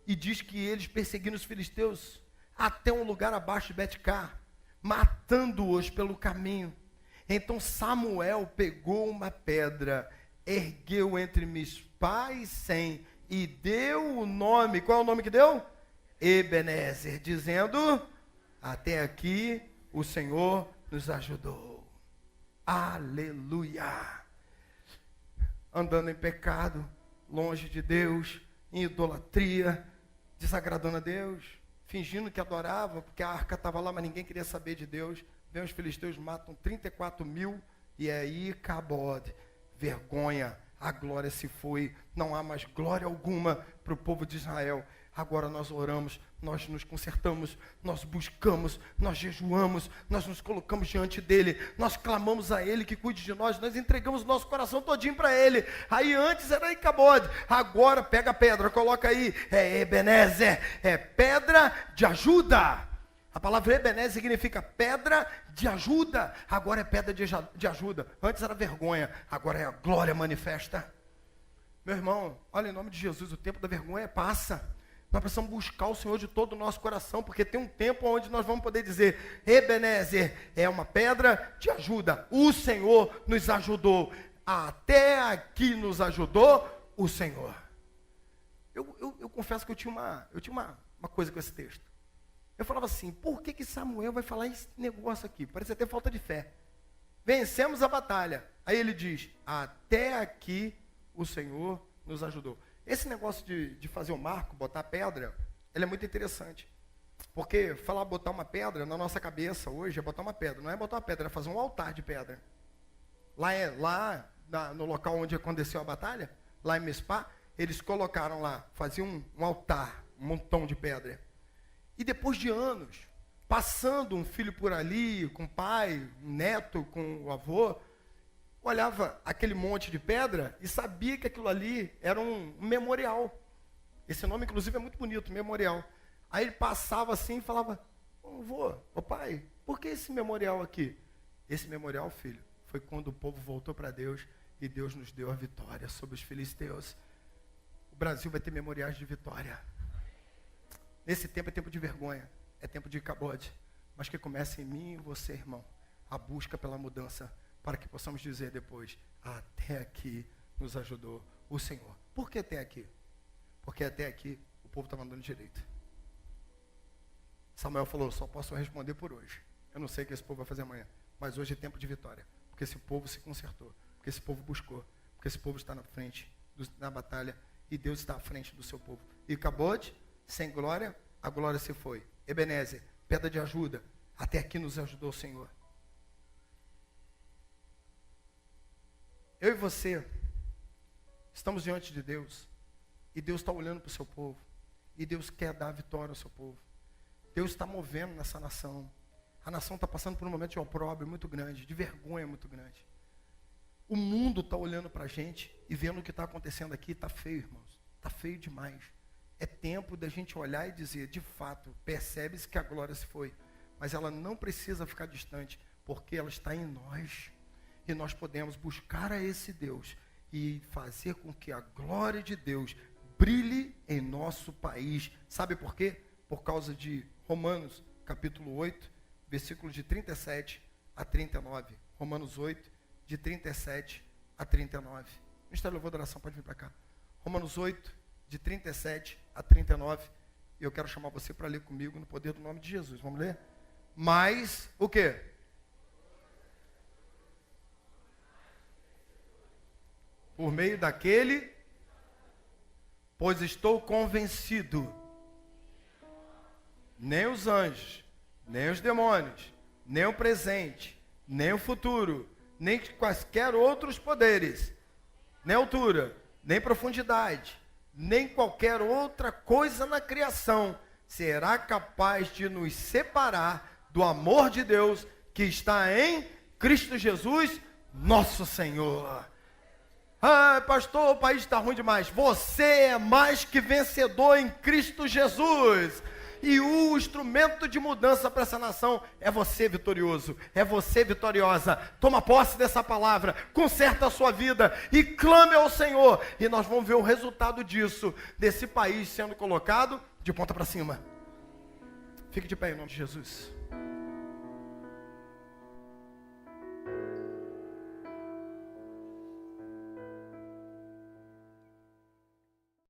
E diz que eles perseguindo os filisteus, até um lugar abaixo de Betcar, matando-os pelo caminho. Então Samuel pegou uma pedra, ergueu entre Mispa e Sem, e deu o nome, qual é o nome que deu? Ebenezer, dizendo, até aqui o Senhor nos ajudou. Aleluia! Andando em pecado, longe de Deus, em idolatria, desagradando a Deus, fingindo que adorava, porque a arca estava lá, mas ninguém queria saber de Deus. Vem os filisteus, matam 34 mil, e aí Cabode, vergonha, a glória se foi, não há mais glória alguma para o povo de Israel. Agora nós oramos, nós nos consertamos, nós buscamos, nós jejuamos, nós nos colocamos diante dele, nós clamamos a ele que cuide de nós entregamos o nosso coração todinho para ele. Aí antes era Icabode, agora pega a pedra, coloca aí, é Ebenezer, é pedra de ajuda. A palavra Ebenezer significa pedra de ajuda, agora é pedra de ajuda. Antes era vergonha, agora é a glória manifesta. Meu irmão, olha, em nome de Jesus, o tempo da vergonha passa. Nós precisamos buscar o Senhor de todo o nosso coração, porque tem um tempo onde nós vamos poder dizer, Ebenezer é uma pedra de ajuda. O Senhor nos ajudou. Até aqui nos ajudou o Senhor. Eu confesso que eu tinha uma coisa com esse texto. Eu falava assim, por que Samuel vai falar esse negócio aqui? Parece até falta de fé. Vencemos a batalha. Aí ele diz, até aqui o Senhor nos ajudou. Esse negócio de fazer o marco, botar pedra, ele é muito interessante. Porque falar botar uma pedra, na nossa cabeça hoje, é botar uma pedra. Não é botar uma pedra, é fazer um altar de pedra. No local onde aconteceu a batalha, lá em Mispa, eles colocaram lá, faziam um altar, um montão de pedra. E depois de anos, passando um filho por ali, com o pai, um neto, com o avô, olhava aquele monte de pedra e sabia que aquilo ali era um memorial. Esse nome, inclusive, é muito bonito, memorial. Aí ele passava assim e falava, ô pai, por que esse memorial aqui? Esse memorial, filho, foi quando o povo voltou para Deus e Deus nos deu a vitória sobre os filisteus. O Brasil vai ter memoriais de vitória. Nesse tempo é tempo de vergonha, é tempo de Icabode, mas que comece em mim e em você, irmão, a busca pela mudança, para que possamos dizer depois, até aqui nos ajudou o Senhor. Por que até aqui? Porque até aqui o povo estava andando direito. Samuel falou, só posso responder por hoje. Eu não sei o que esse povo vai fazer amanhã, mas hoje é tempo de vitória, porque esse povo se consertou, porque esse povo buscou, porque esse povo está na frente da batalha, e Deus está à frente do seu povo. E Icabode, sem glória, a glória se foi. Ebenezer, pedra de ajuda, até aqui nos ajudou o Senhor. Eu e você estamos diante de Deus, e Deus está olhando para o seu povo, e Deus quer dar vitória ao seu povo. Deus está movendo nessa nação. A nação está passando por um momento de opróbrio muito grande, de vergonha muito grande. O mundo está olhando para a gente e vendo o que está acontecendo aqui. Está feio, irmãos, está feio demais. É tempo da gente olhar e dizer, de fato, percebe-se que a glória se foi, mas ela não precisa ficar distante, porque ela está em nós. E nós podemos buscar a esse Deus e fazer com que a glória de Deus brilhe em nosso país. Sabe por quê? Por causa de Romanos, capítulo 8, versículos de 37 a 39. Romanos 8, de 37 a 39. O Ministério Louvor da Oração pode vir para cá. Romanos 8, de 37 a 39. E eu quero chamar você para ler comigo no poder do nome de Jesus. Vamos ler? Mas, o quê? Por meio daquele, pois estou convencido, nem os anjos, nem os demônios, nem o presente, nem o futuro, nem quaisquer outros poderes, nem altura, nem profundidade, nem qualquer outra coisa na criação será capaz de nos separar do amor de Deus que está em Cristo Jesus, nosso Senhor. Ah, pastor, o país está ruim demais. Você é mais que vencedor em Cristo Jesus. E o instrumento de mudança para essa nação é você, vitorioso. É você, vitoriosa. Toma posse dessa palavra, conserta a sua vida e clame ao Senhor. E nós vamos ver o resultado disso, desse país sendo colocado de ponta para cima. Fique de pé em nome de Jesus.